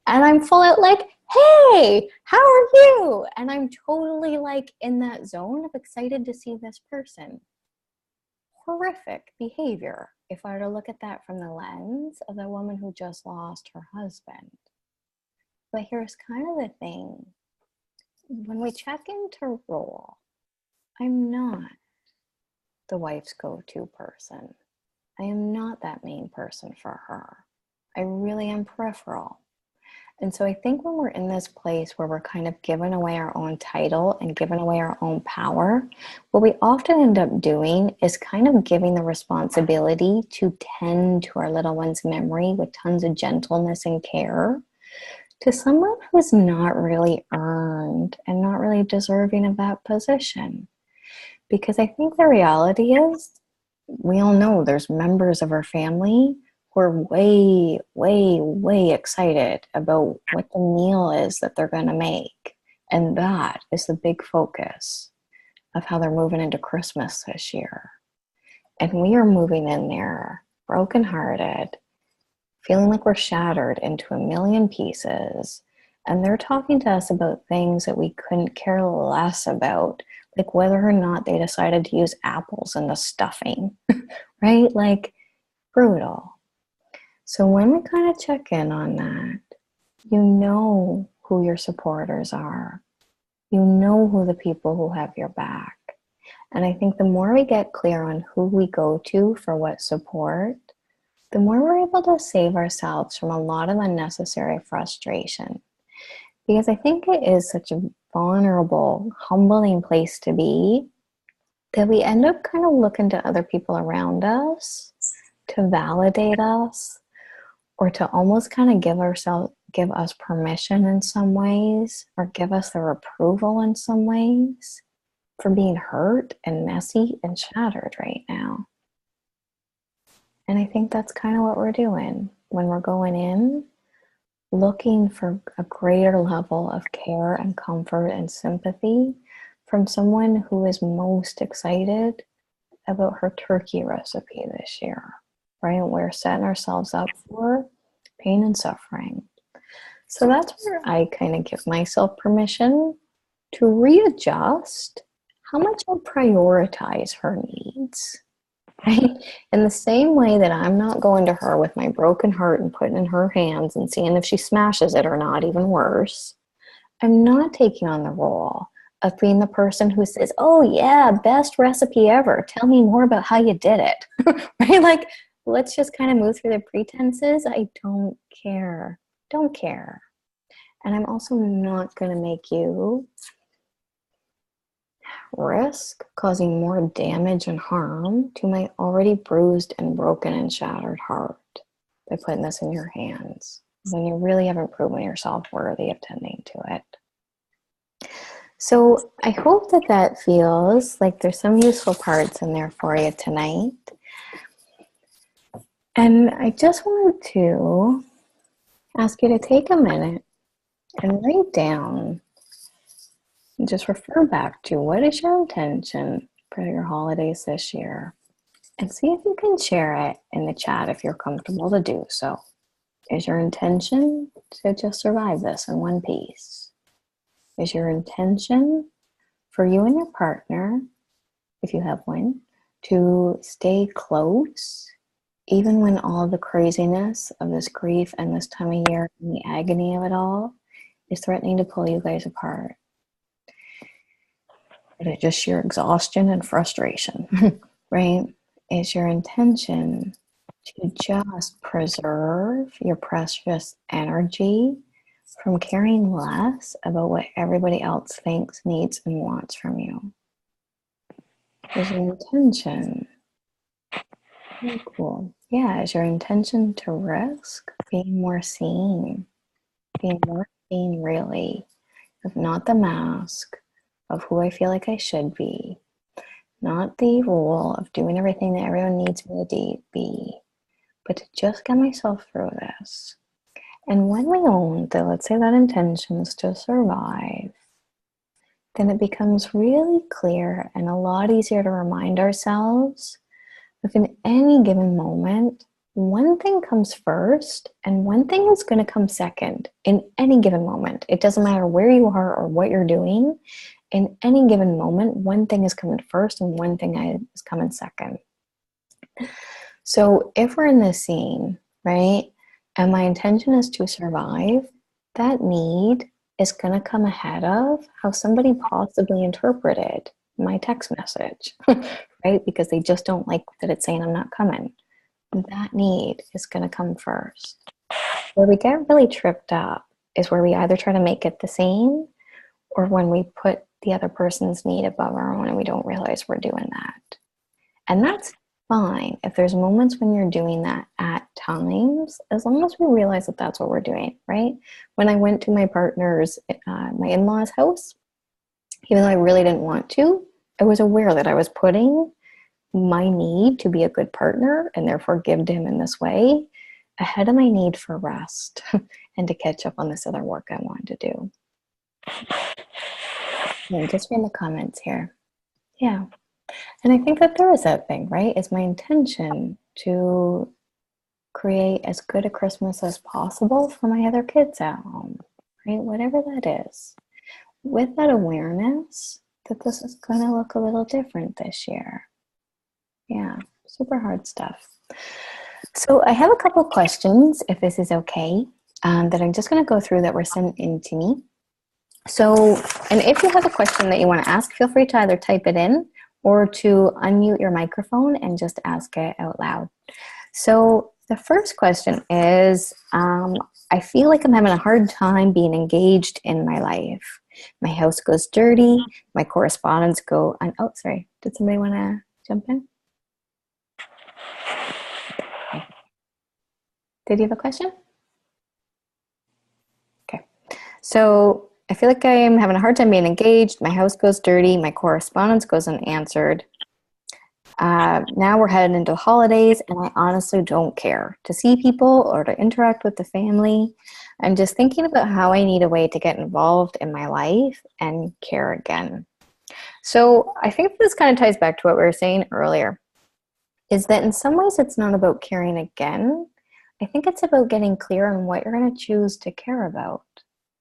and I'm full of like, hey, how are you? And I'm totally like in that zone of excited to see this person. horrific behavior if I were to look at that from the lens of the woman who just lost her husband. But here's kind of the thing. When we check into role, I'm not the wife's go-to person. I am not that main person for her. I really am peripheral. And so I think when we're in this place where we're kind of giving away our own title and giving away our own power, what we often end up doing is kind of giving the responsibility to tend to our little one's memory with tons of gentleness and care to someone who's not really earned and not really deserving of that position. Because I think the reality is, we all know there's members of our family who are way, way, way excited about what the meal is that they're going to make. And that is the big focus of how they're moving into Christmas this year. And we are moving in there brokenhearted, feeling like we're shattered into a million pieces. And they're talking to us about things that we couldn't care less about, like whether or not they decided to use apples in the stuffing, right? Like, brutal. So when we kind of check in on that, you know who your supporters are. You know who the people who have your back. And I think the more we get clear on who we go to for what support, the more we're able to save ourselves from a lot of unnecessary frustration. Because I think it is such a vulnerable, humbling place to be that we end up kind of looking to other people around us to validate us, or to almost kind of give us permission in some ways, or give us their approval in some ways for being hurt and messy and shattered right now. And I think that's kind of what we're doing when we're going in, looking for a greater level of care and comfort and sympathy from someone who is most excited about her turkey recipe this year, right? We're setting ourselves up for pain and suffering. So that's where I kind of give myself permission to readjust how much I prioritize her needs, right? In the same way that I'm not going to her with my broken heart and putting it in her hands and seeing if she smashes it or not, even worse, I'm not taking on the role of being the person who says, oh yeah, best recipe ever. Tell me more about how you did it, right? Like, let's just kind of move through the pretenses. I don't care. Don't care. And I'm also not going to make you risk causing more damage and harm to my already bruised and broken and shattered heart by putting this in your hands when you really haven't proven yourself worthy of tending to it. So I hope that that feels like there's some useful parts in there for you tonight. And I just wanted to ask you to take a minute and write down and just refer back to what is your intention for your holidays this year, and see if you can share it in the chat if you're comfortable to do so. Is your intention to just survive this in one piece? Is your intention for you and your partner, if you have one, to stay close even when all the craziness of this grief and this time of year and the agony of it all is threatening to pull you guys apart? Is it just your exhaustion and frustration, right? Is your intention to just preserve your precious energy from caring less about what everybody else thinks, needs, and wants from you? Is your intention, very cool. Yeah, is your intention to risk being more seen really, of not the mask of who I feel like I should be, not the role of doing everything that everyone needs me to be, but to just get myself through this. And when we own that, let's say that intention is to survive, then it becomes really clear and a lot easier to remind ourselves if in any given moment, one thing comes first and one thing is going to come second in any given moment. It doesn't matter where you are or what you're doing. In any given moment, one thing is coming first and one thing is coming second. So if we're in this scene, right, and my intention is to survive, that need is going to come ahead of how somebody possibly interpreted my text message, right? Because they just don't like that it's saying I'm not coming. That need is going to come first. Where we get really tripped up is where we either try to make it the same or when we put the other person's need above our own and we don't realize we're doing that. And that's fine if there's moments when you're doing that at times, as long as we realize that that's what we're doing, right? When I went to my partner's, my in-laws' house, even though I really didn't want to, I was aware that I was putting my need to be a good partner and therefore give to him in this way ahead of my need for rest and to catch up on this other work I wanted to do. And just in the comments here. Yeah. And I think that there is that thing, right? It's my intention to create as good a Christmas as possible for my other kids at home, right? Whatever that is. With that awareness that this is going to look a little different this year. Yeah, super hard stuff. So I have a couple questions, if this is okay, that I'm just going to go through that were sent in to me. So, and if you have a question that you want to ask, feel free to either type it in or to unmute your microphone and just ask it out loud. So the first question is, I feel like I'm having a hard time being engaged in my life. My house goes dirty. My correspondence go, oh, sorry. Did somebody want to jump in? Okay. Did you have a question? Okay. So I feel like I'm having a hard time being engaged. My house goes dirty. My correspondence goes unanswered. Now we're heading into holidays and I honestly don't care to see people or to interact with the family. I'm just thinking about how I need a way to get involved in my life and care again. So I think this kind of ties back to what we were saying earlier, is that in some ways it's not about caring again. I think it's about getting clear on what you're going to choose to care about,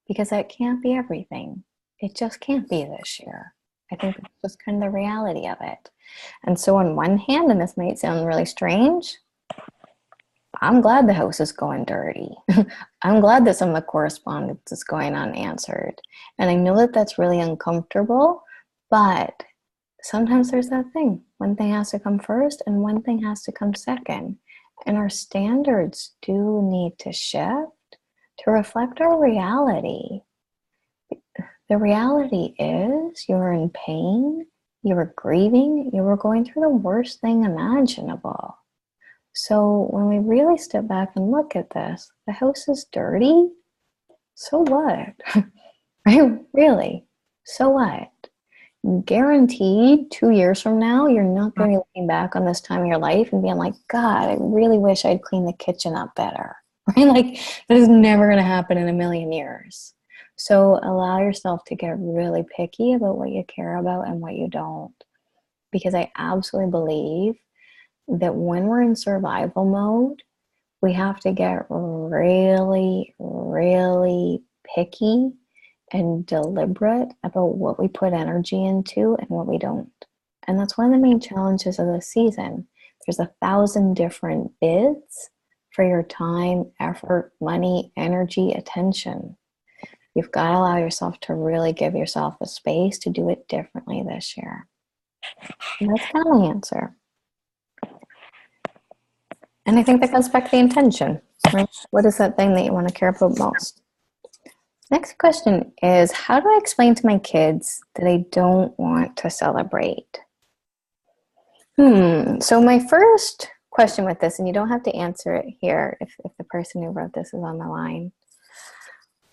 because that can't be everything. It just can't be this year. I think it's just kind of the reality of it. And so on one hand, and this might sound really strange, I'm glad the house is going dirty. I'm glad that some of the correspondence is going unanswered. And I know that that's really uncomfortable, but sometimes there's that thing. One thing has to come first and one thing has to come second. And our standards do need to shift to reflect our reality. The reality is you're in pain, you were grieving, you were going through the worst thing imaginable. So when we really step back and look at this, the house is dirty, so what? Right? Really, so what? Guaranteed 2 years from now, you're not going to be looking back on this time of your life and being like, God, I really wish I'd cleaned the kitchen up better. Right? Like that is never going to happen in a million years. So allow yourself to get really picky about what you care about and what you don't. Because I absolutely believe that when we're in survival mode, we have to get really, really picky and deliberate about what we put energy into and what we don't. And that's one of the main challenges of this season. There's 1,000 different bids for your time, effort, money, energy, attention. You've got to allow yourself to really give yourself a space to do it differently this year. And that's kind of my answer. And I think that comes back to the intention, right? What is that thing that you want to care about most? Next question is, how do I explain to my kids that I don't want to celebrate? So my first question with this, and you don't have to answer it here if the person who wrote this is on the line.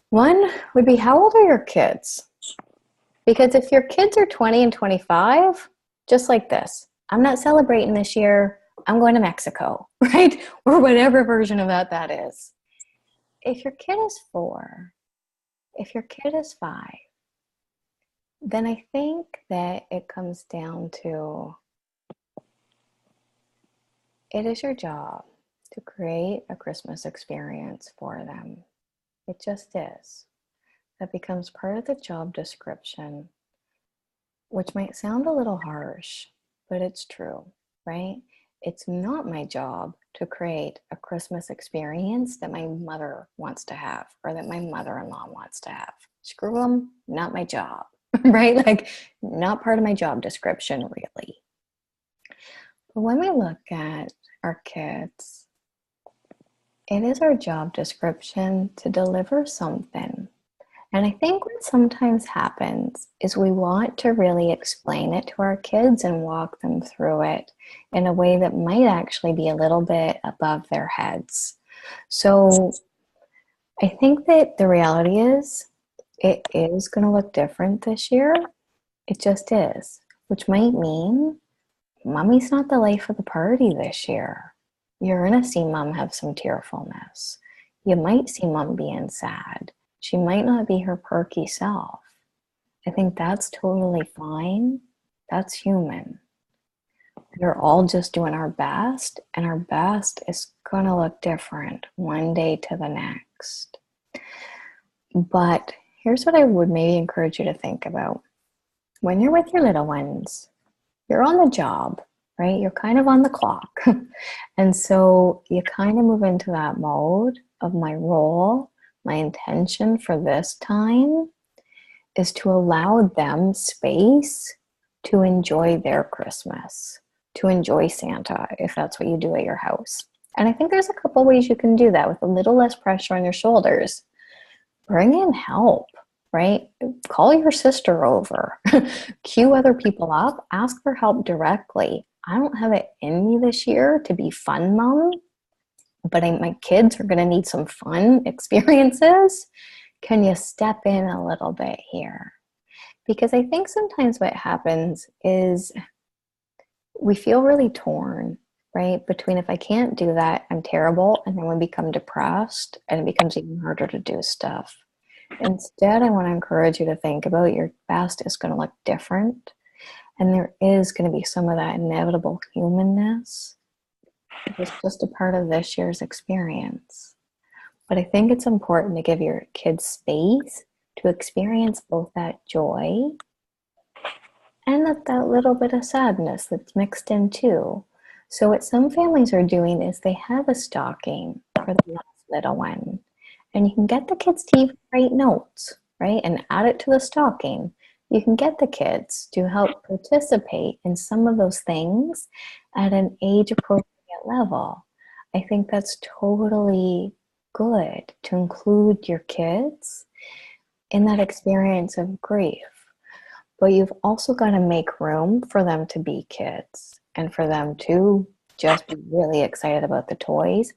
One would be, how old are your kids? Because if your kids are 20 and 25, just like this, I'm not celebrating this year, I'm going to Mexico, right? Or whatever version of that is. If your kid is 4, if your kid is 5, then I think that it comes down to, it is your job to create a Christmas experience for them. It just is. That becomes part of the job description, which might sound a little harsh, but it's true, right? It's not my job to create a Christmas experience that my mother wants to have or that my mother-in-law wants to have. Screw them, not my job, right? Like, not part of my job description, really. But when we look at our kids, it is our job description to deliver something. And I think what sometimes happens is we want to really explain it to our kids and walk them through it in a way that might actually be a little bit above their heads. So I think that the reality is it is going to look different this year. It just is, which might mean mommy's not the life of the party this year. You're going to see mom have some tearfulness. You might see mom being sad. She might not be her perky self. I think that's totally fine. That's human. We're all just doing our best, and our best is going to look different one day to the next. But here's what I would maybe encourage you to think about. When you're with your little ones, you're on the job, right? You're kind of on the clock. And so you kind of move into that mode of my role. My intention for this time is to allow them space to enjoy their Christmas, to enjoy Santa, if that's what you do at your house. And I think there's a couple ways you can do that with a little less pressure on your shoulders. Bring in help, right? Call your sister over, cue other people up, ask for help directly. I don't have it in me this year to be fun mom, but my kids are going to need some fun experiences. Can you step in a little bit here? Because I think sometimes what happens is we feel really torn, right? Between if I can't do that, I'm terrible, and then we become depressed and it becomes even harder to do stuff. Instead, I want to encourage you to think about your best is going to look different. And there is going to be some of that inevitable humanness. It's just a part of this year's experience. But I think it's important to give your kids space to experience both that joy and that little bit of sadness that's mixed in too. So what some families are doing is they have a stocking for the last little one. And you can get the kids to even write notes, right? And add it to the stocking. You can get the kids to help participate in some of those things at an age-appropriate level. I think that's totally good to include your kids in that experience of grief. But you've also got to make room for them to be kids and for them to just be really excited about the toys.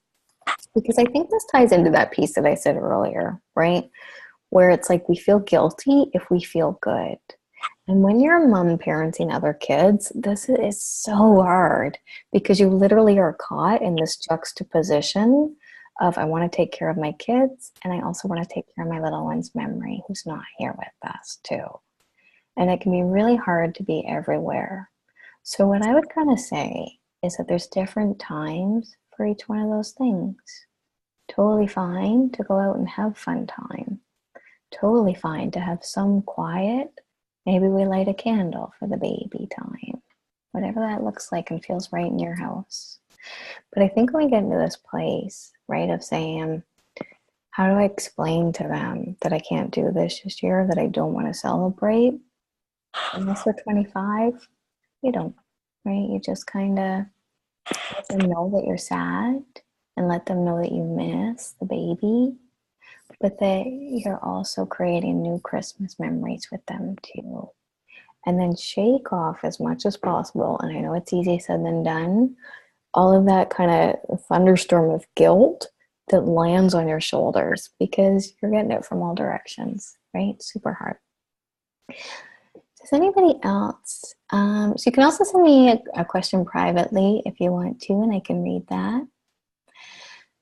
Because I think this ties into that piece that I said earlier, right? Where it's like we feel guilty if we feel good. And when you're a mom parenting other kids, this is so hard because you literally are caught in this juxtaposition of I want to take care of my kids and I also want to take care of my little one's memory who's not here with us too. And it can be really hard to be everywhere. So what I would kind of say is that there's different times for each one of those things. Totally fine to go out and have fun time. Totally fine to have some quiet. Maybe we light a candle for the baby time. Whatever that looks like and feels right in your house. But I think when we get into this place, right, of saying, how do I explain to them that I can't do this year, that I don't want to celebrate? Unless they're 25, you don't, right? You just kind of let them know that you're sad and let them know that you miss the baby, but that you're also creating new Christmas memories with them too. And then shake off as much as possible. And I know it's easier said than done. All of that kind of thunderstorm of guilt that lands on your shoulders because you're getting it from all directions, right? Super hard. Does anybody else? So you can also send me a question privately if you want to, and I can read that.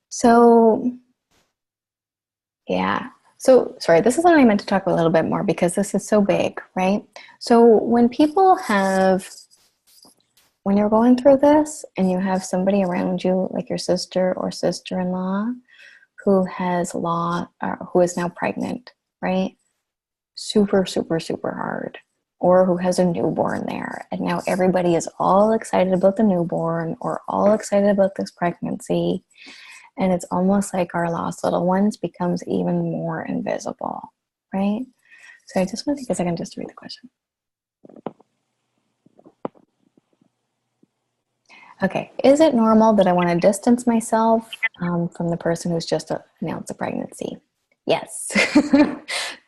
So, yeah. So, sorry, this is something I meant to talk a little bit more because this is so big, right? So when you're going through this and you have somebody around you, like your sister or sister-in-law, who is now pregnant, right? Super, super, super hard. or who has a newborn there. And now everybody is all excited about the newborn or all excited about this pregnancy. And it's almost like our lost little ones becomes even more invisible, right? So I just want to take a second just to read the question. Okay, is it normal that I want to distance myself from the person who's just announced a pregnancy? Yes.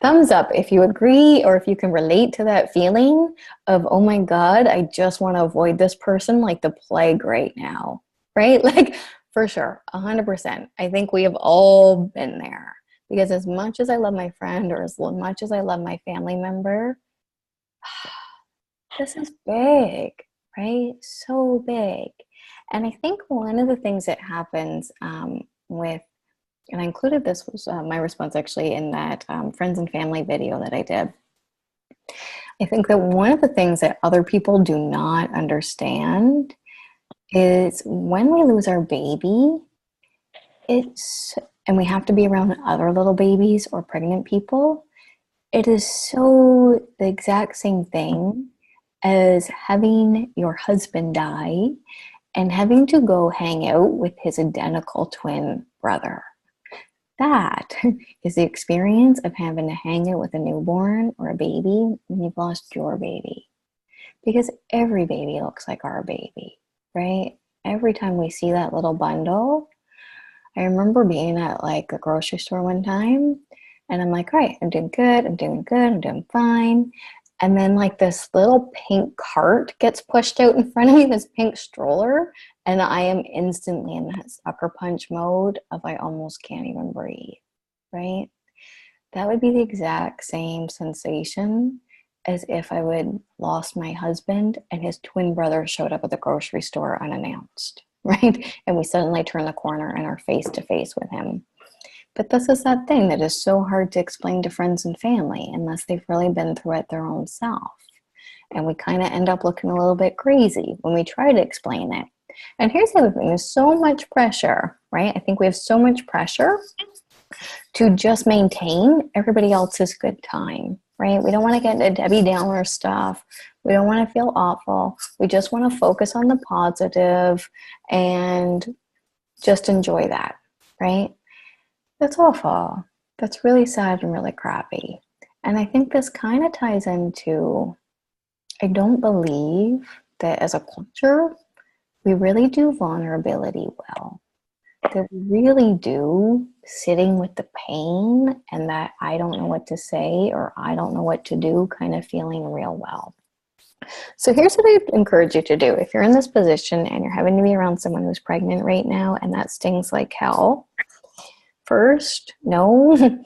Thumbs up if you agree or if you can relate to that feeling of, oh my God, I just want to avoid this person like the plague right now, right? Like for sure, 100%. I think we have all been there because as much as I love my friend or as much as I love my family member, this is big, right? So big. And I think one of the things that happens with, and I included this was my response actually in that friends and family video that I did. I think that one of the things that other people do not understand is when we lose our baby, and we have to be around other little babies or pregnant people, it is so the exact same thing as having your husband die and having to go hang out with his identical twin brother. That is the experience of having to hang out with a newborn or a baby when you've lost your baby. Because every baby looks like our baby, right? Every time we see that little bundle, I remember being at like a grocery store one time and I'm like, all right, I'm doing good, I'm doing good, I'm doing fine. And then like this little pink cart gets pushed out in front of me, this pink stroller, and I am instantly in that sucker punch mode of I almost can't even breathe, right? That would be the exact same sensation as if I would lost my husband and his twin brother showed up at the grocery store unannounced, right? And we suddenly turn the corner and are face to face with him. But this is that thing that is so hard to explain to friends and family unless they've really been through it their own self. And we kind of end up looking a little bit crazy when we try to explain it. And here's the other thing, there's so much pressure, right? I think we have so much pressure to just maintain everybody else's good time, right? We don't want to get into Debbie Downer stuff. We don't want to feel awful. We just want to focus on the positive and just enjoy that, right? That's awful. That's really sad and really crappy. And I think this kind of ties into, I don't believe that as a culture, we really do vulnerability well. That we really do sitting with the pain and that I don't know what to say or I don't know what to do kind of feeling real well. So here's what I encourage you to do. If you're in this position and you're having to be around someone who's pregnant right now and that stings like hell, first, no,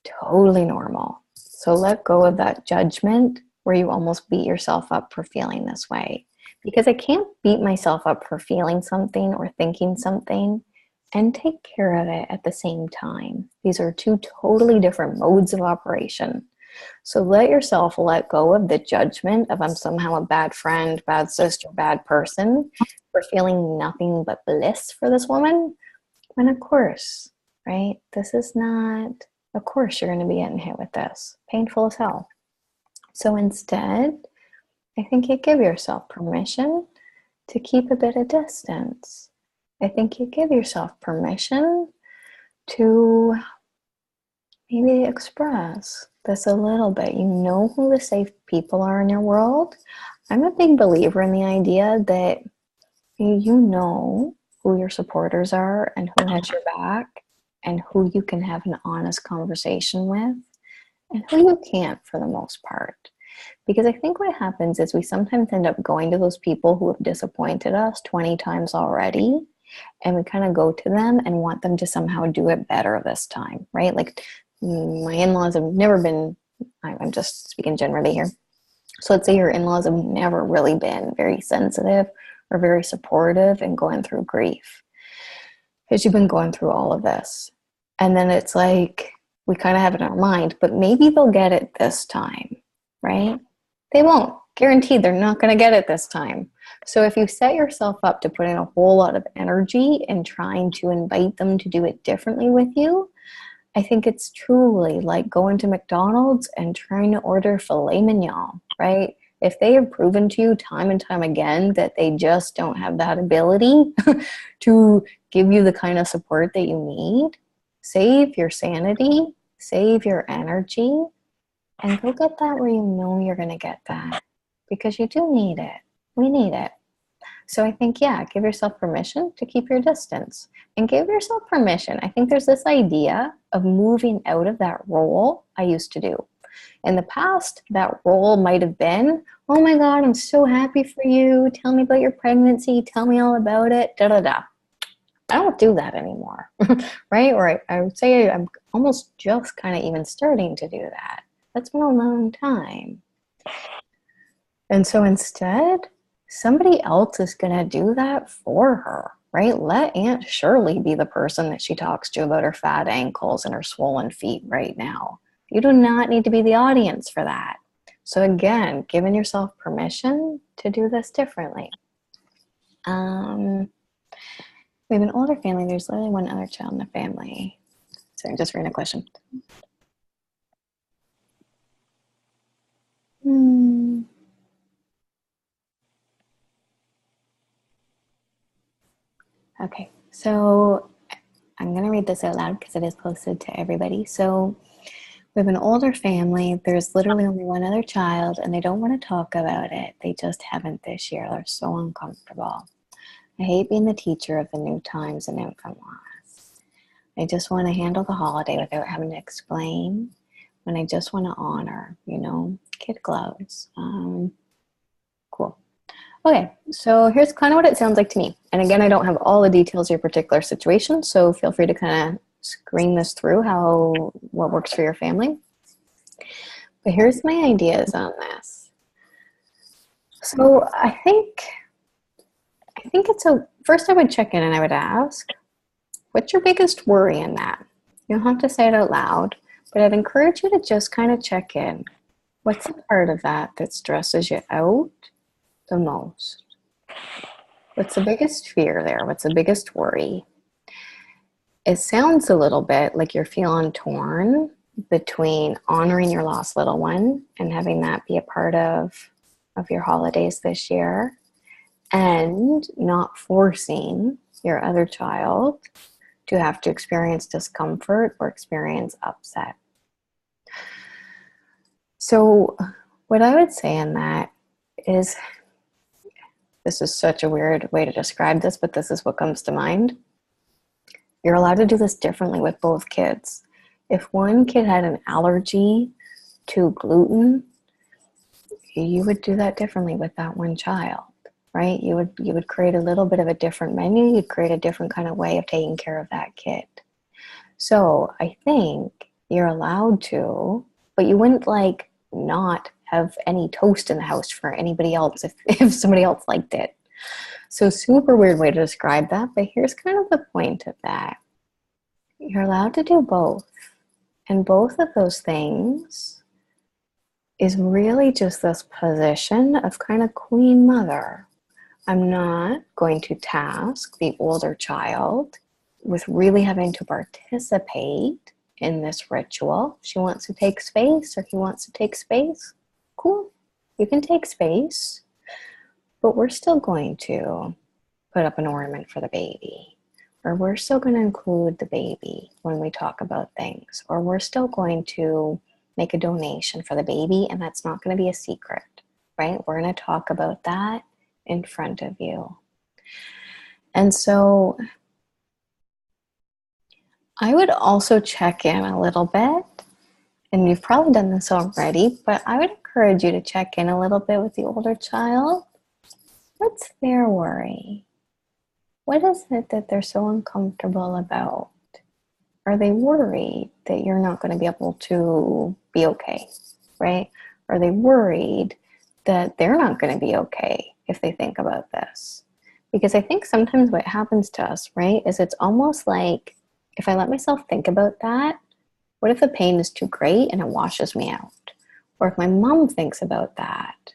totally normal. So let go of that judgment where you almost beat yourself up for feeling this way. Because I can't beat myself up for feeling something or thinking something and take care of it at the same time. These are two totally different modes of operation. So let yourself let go of the judgment of I'm somehow a bad friend, bad sister, bad person for feeling nothing but bliss for this woman. When of course, right? This is not, of course you're going to be getting hit with this. Painful as hell. So instead, I think you give yourself permission to keep a bit of distance. I think you give yourself permission to maybe express this a little bit. You know who the safe people are in your world. I'm a big believer in the idea that you know who your supporters are and who has your back and who you can have an honest conversation with and who you can't for the most part. Because I think what happens is we sometimes end up going to those people who have disappointed us 20 times already, and we kind of go to them and want them to somehow do it better this time, right? Like my in-laws have never been, I'm just speaking generally here. So let's say your in-laws have never really been very sensitive or very supportive and going through grief because you've been going through all of this. And then it's like, we kind of have it in our mind, but maybe they'll get it this time, right? They won't. Guaranteed they're not going to get it this time. So if you set yourself up to put in a whole lot of energy in trying to invite them to do it differently with you, I think it's truly like going to McDonald's and trying to order filet mignon, right? If they have proven to you time and time again that they just don't have that ability to give you the kind of support that you need, save your sanity, save your energy, and go get that where you know you're going to get that, because you do need it. We need it. So I think, yeah, give yourself permission to keep your distance and give yourself permission. I think there's this idea of moving out of that role I used to do. In the past, that role might have been, oh my God, I'm so happy for you. Tell me about your pregnancy. Tell me all about it. Da da da. I don't do that anymore, right? Or I would say I'm almost just kind of even starting to do that. That's been a long time. And so instead, somebody else is going to do that for her, right? Let Aunt Shirley be the person that she talks to about her fat ankles and her swollen feet right now. You do not need to be the audience for that. So again, giving yourself permission to do this differently. We have an older family. There's literally one other child in the family. Sorry, just reading a question. Okay, so I'm going to read this out loud because it is posted to everybody. So we have an older family. There's literally only one other child, and they don't want to talk about it. They just haven't this year. They're so uncomfortable. I hate being the teacher of the new times and infant loss. I just want to handle the holiday without having to explain, and I just want to honor, kid gloves. Cool. Okay, so here's kind of what it sounds like to me. And again, I don't have all the details of your particular situation, so feel free to kind of screen this through what works for your family. But here's my ideas on this. So I think first I would check in and I would ask, what's your biggest worry in that? You don't have to say it out loud, but I'd encourage you to just kind of check in. What's the part of that stresses you out the most? What's the biggest fear there? What's the biggest worry? It sounds a little bit like you're feeling torn between honoring your lost little one and having that be a part of your holidays this year, and not forcing your other child to have to experience discomfort or experience upset. So what I would say in that is, this is such a weird way to describe this, but this is what comes to mind. You're allowed to do this differently with both kids. If one kid had an allergy to gluten, you would do that differently with that one child, right? You would create a little bit of a different menu. You'd create a different kind of way of taking care of that kid. So I think you're allowed to, but you wouldn't not have any toast in the house for anybody else if somebody else liked it. So super weird way to describe that, but here's kind of the point of that. You're allowed to do both. And both of those things is really just this position of kind of queen mother. I'm not going to task the older child with really having to participate in this ritual. She wants to take space, or he wants to take space. Cool. You can take space, but we're still going to put up an ornament for the baby, or we're still going to include the baby when we talk about things, or we're still going to make a donation for the baby, and that's not going to be a secret, right? We're going to talk about that in front of you. And so I would also check in a little bit, and you've probably done this already, but I would encourage you to check in a little bit with the older child. What's their worry? What is it that they're so uncomfortable about? Are they worried that you're not going to be able to be okay, right? Are they worried that they're not going to be okay if they think about this? Because I think sometimes what happens to us, right, is it's almost like, if I let myself think about that, what if the pain is too great and it washes me out? Or if my mom thinks about that,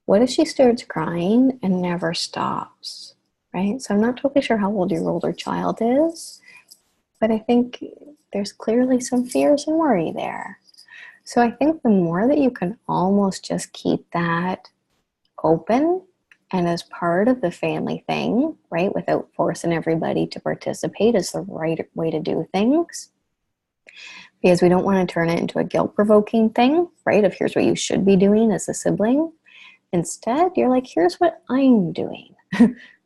what if she starts crying and never stops, right? So I'm not totally sure how old your older child is, but I think there's clearly some fears and worry there. So I think the more that you can almost just keep that open and as part of the family thing, right, without forcing everybody to participate is the right way to do things. Because we don't want to turn it into a guilt-provoking thing, right, of here's what you should be doing as a sibling. Instead, you're like, here's what I'm doing,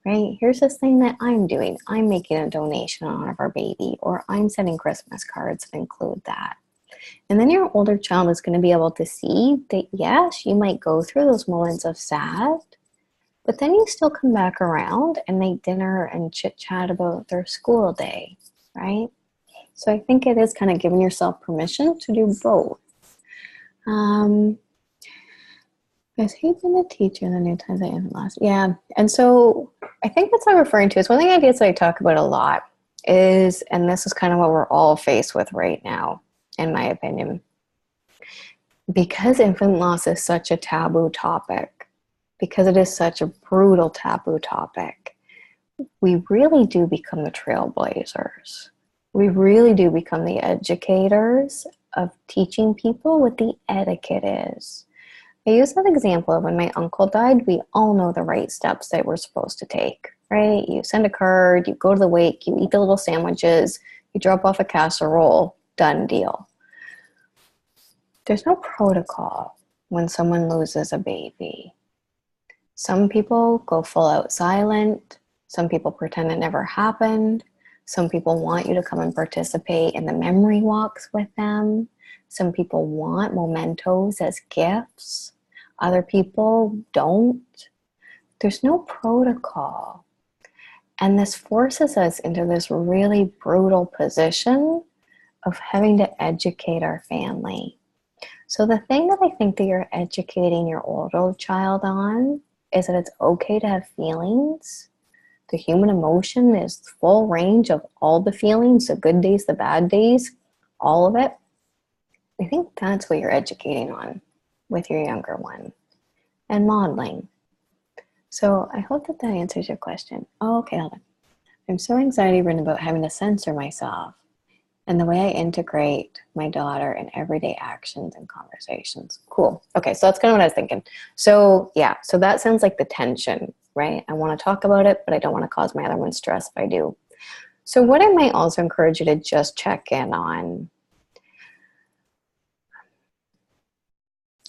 right? Here's this thing that I'm doing. I'm making a donation in honor of our baby, or I'm sending Christmas cards that include that. And then your older child is going to be able to see that, yes, you might go through those moments of sad, but then you still come back around and make dinner and chit-chat about their school day, right? So I think it is kind of giving yourself permission to do both. Has he been a teacher in the new times I haven't lost? Yeah. And so I think that's what I'm referring to. Is one of the ideas that I talk about a lot is, and this is kind of what we're all faced with right now, in my opinion, because infant loss is such a taboo topic, because it is such a brutal taboo topic, we really do become the trailblazers. We really do become the educators of teaching people what the etiquette is. I use that example of when my uncle died. We all know the right steps that we're supposed to take, right? You send a card, you go to the wake, you eat the little sandwiches, you drop off a casserole, done deal. There's no protocol when someone loses a baby. Some people go full out silent. Some people pretend it never happened. Some people want you to come and participate in the memory walks with them. Some people want mementos as gifts. Other people don't. There's no protocol. And this forces us into this really brutal position of having to educate our family. So the thing that I think that you're educating your older child on is that it's okay to have feelings. The human emotion is full range of all the feelings, the good days, the bad days, all of it. I think that's what you're educating on with your younger one and modeling. So I hope that that answers your question. Oh, okay, hold on. I'm so anxiety-ridden about having to censor myself and the way I integrate my daughter in everyday actions and conversations. Cool. Okay, so that's kind of what I was thinking. So yeah, so that sounds like the tension, right? I want to talk about it, but I don't want to cause my other one stress if I do. So what I might also encourage you to just check in on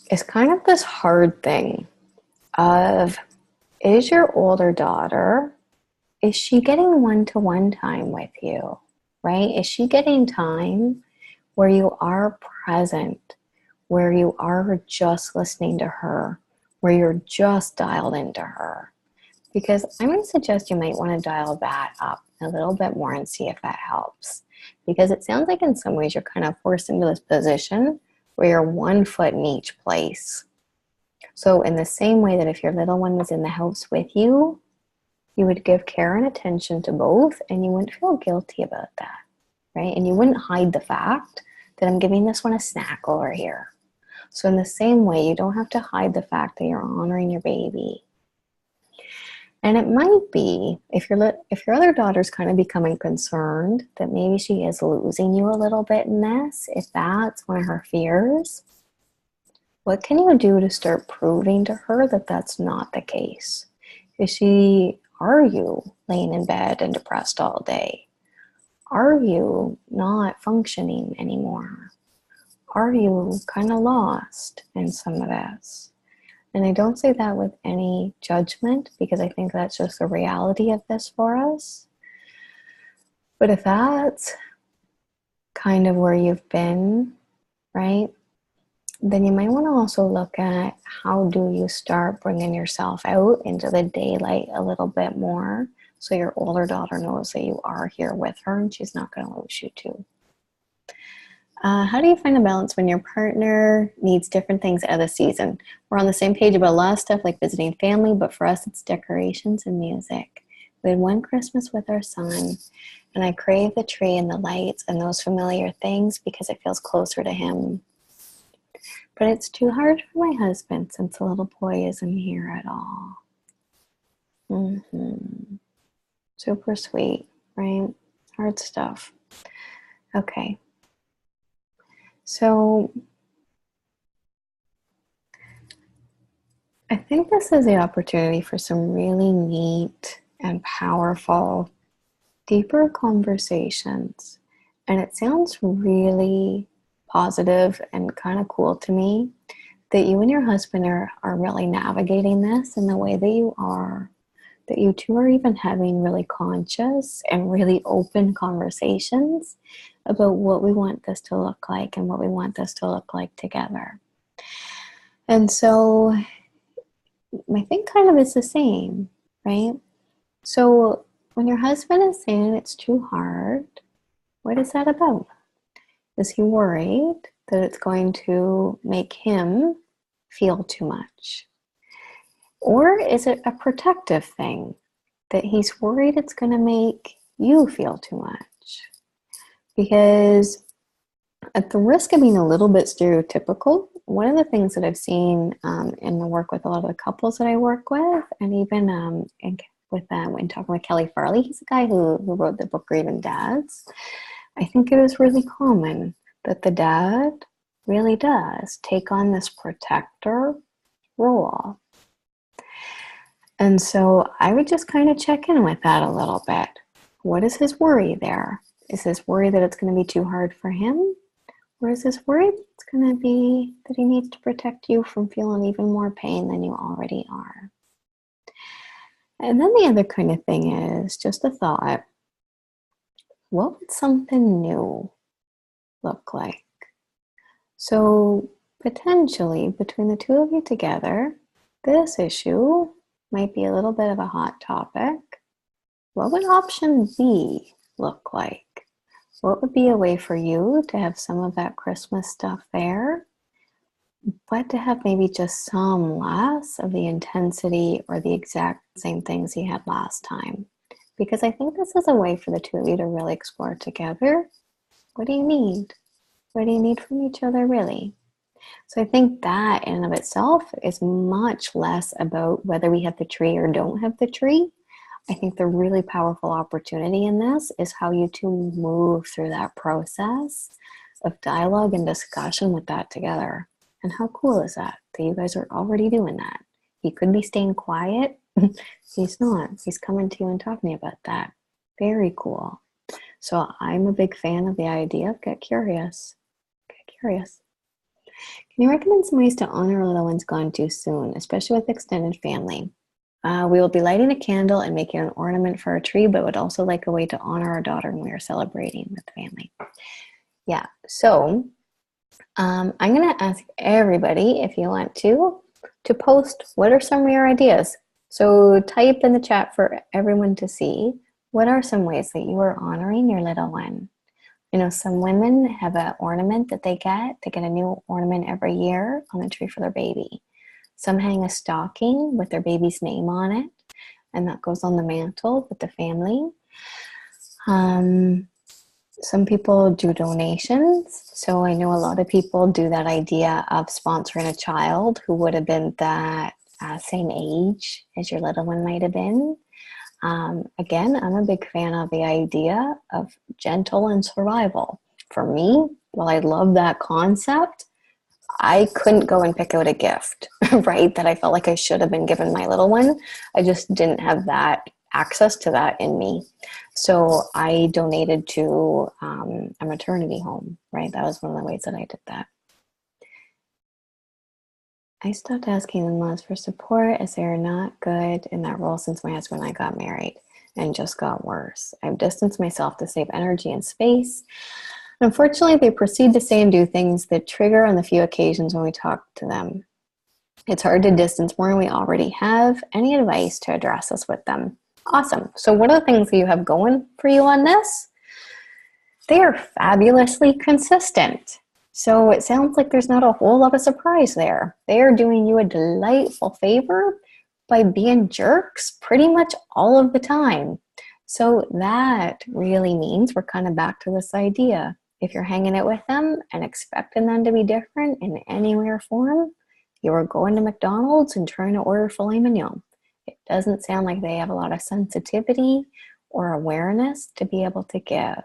is kind of this hard thing of, is your older daughter, is she getting one-to-one time with you, right? Is she getting time where you are present, where you are just listening to her, where you're just dialed into her? Because I'm going to suggest you might want to dial that up a little bit more and see if that helps. Because it sounds like in some ways you're kind of forced into this position where you're 1 foot in each place. So in the same way that if your little one was in the house with you, you would give care and attention to both and you wouldn't feel guilty about that, right? And you wouldn't hide the fact that I'm giving this one a snack over here. So in the same way, you don't have to hide the fact that you're honoring your baby. And it might be, if your other daughter's kind of becoming concerned that maybe she is losing you a little bit in this, if that's one of her fears, what can you do to start proving to her that that's not the case? Are you laying in bed and depressed all day? Are you not functioning anymore? Are you kind of lost in some of this? And I don't say that with any judgment because I think that's just the reality of this for us. But if that's kind of where you've been, right, then you might want to also look at how do you start bringing yourself out into the daylight a little bit more so your older daughter knows that you are here with her and she's not going to lose you too. How do you find a balance when your partner needs different things out of the season? We're on the same page about a lot of stuff like visiting family, but for us it's decorations and music. We had one Christmas with our son, and I crave the tree and the lights and those familiar things because it feels closer to him. But it's too hard for my husband since the little boy isn't here at all. Super sweet, right? Hard stuff. Okay. So I think this is the opportunity for some really neat and powerful, deeper conversations. And it sounds really positive and kind of cool to me that you and your husband are really navigating this in the way that you are, that you two are even having really conscious and really open conversations about what we want this to look like and what we want this to look like together. And so I think kind of is the same, right? So when your husband is saying it's too hard, what is that about? Is he worried that it's going to make him feel too much? Or is it a protective thing that he's worried it's going to make you feel too much? Because at the risk of being a little bit stereotypical, one of the things that I've seen in the work with a lot of the couples that I work with, and even when talking with Kelly Farley, he's the guy who wrote the book Grieving Dads, I think it is really common that the dad really does take on this protector role. And so I would just kind of check in with that a little bit. What is his worry there? Is his worry that it's going to be too hard for him? Or is his worry that it's going to be that he needs to protect you from feeling even more pain than you already are? And then the other kind of thing is just a thought. What would something new look like? So potentially between the two of you together, this issue might be a little bit of a hot topic. What would option B look like? What would be a way for you to have some of that Christmas stuff there, but to have maybe just some less of the intensity or the exact same things you had last time? Because I think this is a way for the two of you to really explore together. What do you need? What do you need from each other, really? So I think that in and of itself is much less about whether we have the tree or don't have the tree. I think the really powerful opportunity in this is how you two move through that process of dialogue and discussion with that together. And how cool is that you guys are already doing that? He could be staying quiet. He's not. He's coming to you and talking to you about that. Very cool. So I'm a big fan of the idea of get curious. Get curious. Can you recommend some ways to honor a little one's gone too soon, especially with extended family? We will be lighting a candle and making an ornament for our tree, but would also like a way to honor our daughter when we are celebrating with the family. Yeah, so I'm going to ask everybody, if you want to post what are some of your ideas. So type in the chat for everyone to see. What are some ways that you are honoring your little one? You know, some women have an ornament that they get. They get a new ornament every year on the tree for their baby. Some hang a stocking with their baby's name on it, and that goes on the mantle with the family. Some people do donations. So I know a lot of people do that idea of sponsoring a child who would have been that same age as your little one might have been. Again, I'm a big fan of the idea of gentle and survival. For me, while I love that concept, I couldn't go and pick out a gift, right, that I felt like I should have been given my little one. I just didn't have that access to that in me. So I donated to a maternity home, right? That was one of the ways that I did that. I stopped asking in-laws for support as they are not good in that role since my husband and I got married, and just got worse. I've distanced myself to save energy and space. Unfortunately, they proceed to say and do things that trigger on the few occasions when we talk to them. It's hard to distance more than we already have. Any advice to address this with them? Awesome. So what are the things that you have going for you on this? They are fabulously consistent. So it sounds like there's not a whole lot of surprise there. They are doing you a delightful favor by being jerks pretty much all of the time. So that really means we're kind of back to this idea. If you're hanging out with them and expecting them to be different in any way or form, you are going to McDonald's and trying to order filet mignon. It doesn't sound like they have a lot of sensitivity or awareness to be able to give.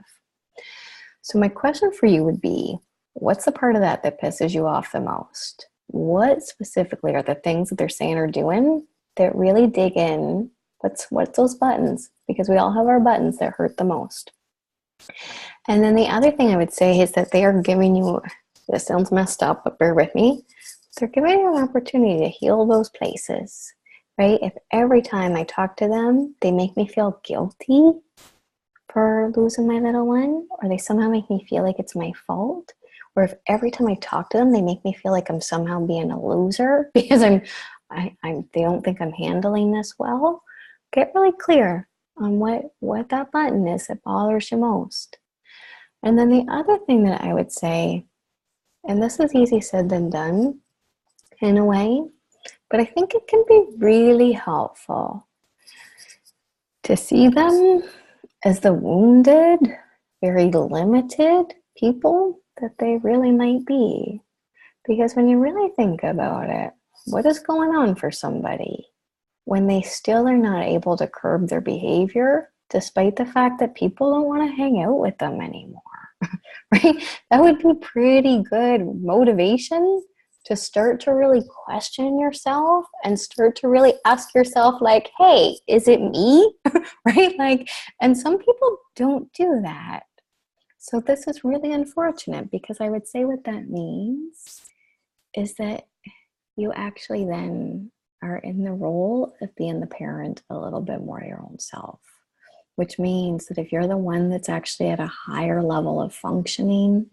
So my question for you would be, What's the part of that that pisses you off the most? What specifically are the things that they're saying or doing that really dig in? What's those buttons? Because we all have our buttons that hurt the most. And then the other thing I would say is that they are giving you, this sounds messed up, but bear with me, they're giving you an opportunity to heal those places, right? If every time I talk to them, they make me feel guilty for losing my little one, or they somehow make me feel like it's my fault, or if every time I talk to them, they make me feel like I'm somehow being a loser because they don't think I'm handling this well, get really clear on what that button is that bothers you most. And then the other thing that I would say, and this is easy said than done in a way, but I think it can be really helpful to see them as the wounded, very limited people that they really might be. Because when you really think about it, what is going on for somebody when they still are not able to curb their behavior, despite the fact that people don't want to hang out with them anymore, right? That would be pretty good motivation to start to really question yourself and start to really ask yourself, like, hey, is it me? Right? Like, and some people don't do that. So this is really unfortunate, because I would say what that means is that you actually then are in the role of being the parent a little bit more your own self, which means that if you're the one that's actually at a higher level of functioning,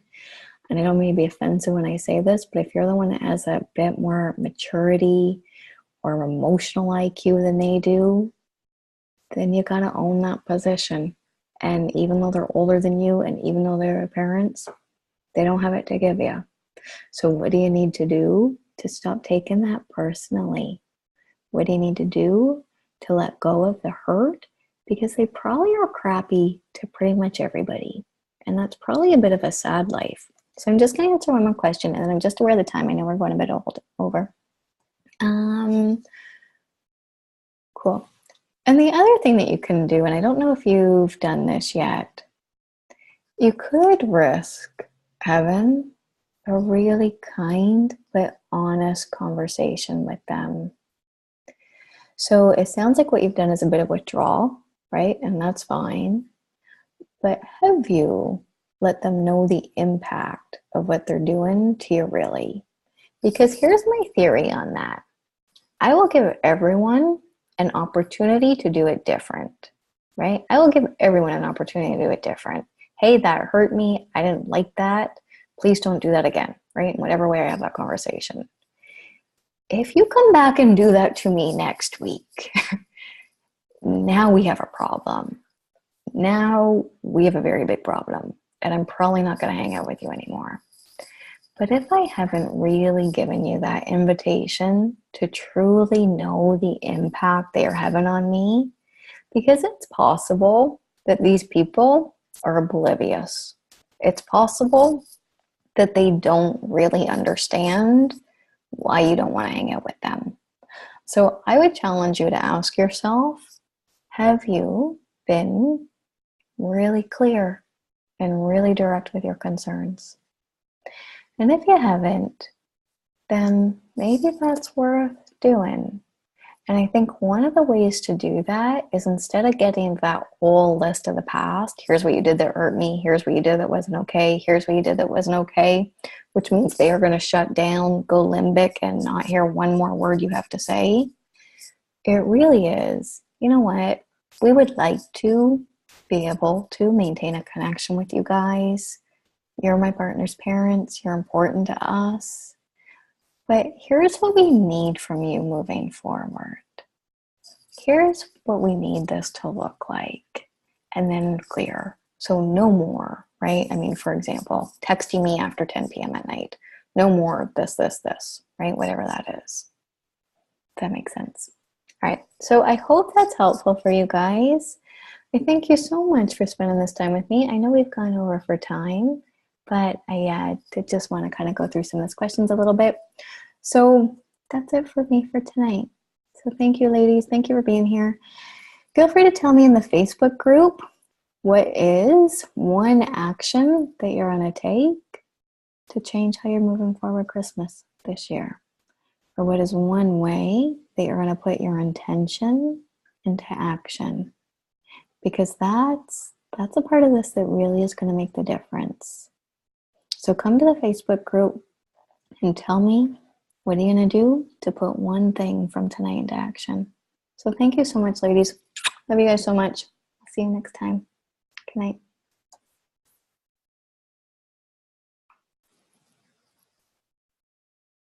and I don't mean to be offensive when I say this, but if you're the one that has a bit more maturity or emotional IQ than they do, then you gotta own that position. And even though they're older than you, and even though they're parents, they don't have it to give you. So what do you need to do to stop taking that personally? What do you need to do to let go of the hurt? Because they probably are crappy to pretty much everybody. And that's probably a bit of a sad life. So I'm just going to answer one more question, and then I'm just aware of the time. I know we're going a bit over. Cool. And the other thing that you can do, and I don't know if you've done this yet, you could risk having a really kind but honest conversation with them. So it sounds like what you've done is a bit of withdrawal, right? And that's fine. But have you let them know the impact of what they're doing to you, really? Because here's my theory on that. I will give everyone an opportunity to do it different, right? I will give everyone an opportunity to do it different. Hey, that hurt me. I didn't like that. Please don't do that again, right? In whatever way I have that conversation. If you come back and do that to me next week, now we have a problem. Now we have a very big problem, and I'm probably not going to hang out with you anymore. But if I haven't really given you that invitation to truly know the impact they are having on me, because it's possible that these people are oblivious. It's possible that they don't really understand why you don't want to hang out with them. So I would challenge you to ask yourself, have you been really clear and really direct with your concerns? And if you haven't, then maybe that's worth doing. And I think one of the ways to do that is, instead of getting that whole list of the past, here's what you did that hurt me, here's what you did that wasn't okay, here's what you did that wasn't okay, which means they are going to shut down, go limbic, and not hear one more word you have to say. It really is, you know what, we would like to be able to maintain a connection with you guys. You're my partner's parents, you're important to us. But here's what we need from you moving forward. Here's what we need this to look like. And then clear. So no more, right? I mean, for example, texting me after 10 p.m. at night. No more of this, right? Whatever that is. If that makes sense. All right. So I hope that's helpful for you guys. I thank you so much for spending this time with me. I know we've gone over for time, but I did just want to kind of go through some of those questions a little bit. So that's it for me for tonight. So thank you, ladies. Thank you for being here. Feel free to tell me in the Facebook group, what is one action that you're going to take to change how you're moving forward Christmas this year? Or what is one way that you're going to put your intention into action? Because that's a part of this that really is going to make the difference. So come to the Facebook group and tell me, what are you going to do to put one thing from tonight into action? So thank you so much, ladies. Love you guys so much. I'll see you next time. Good night.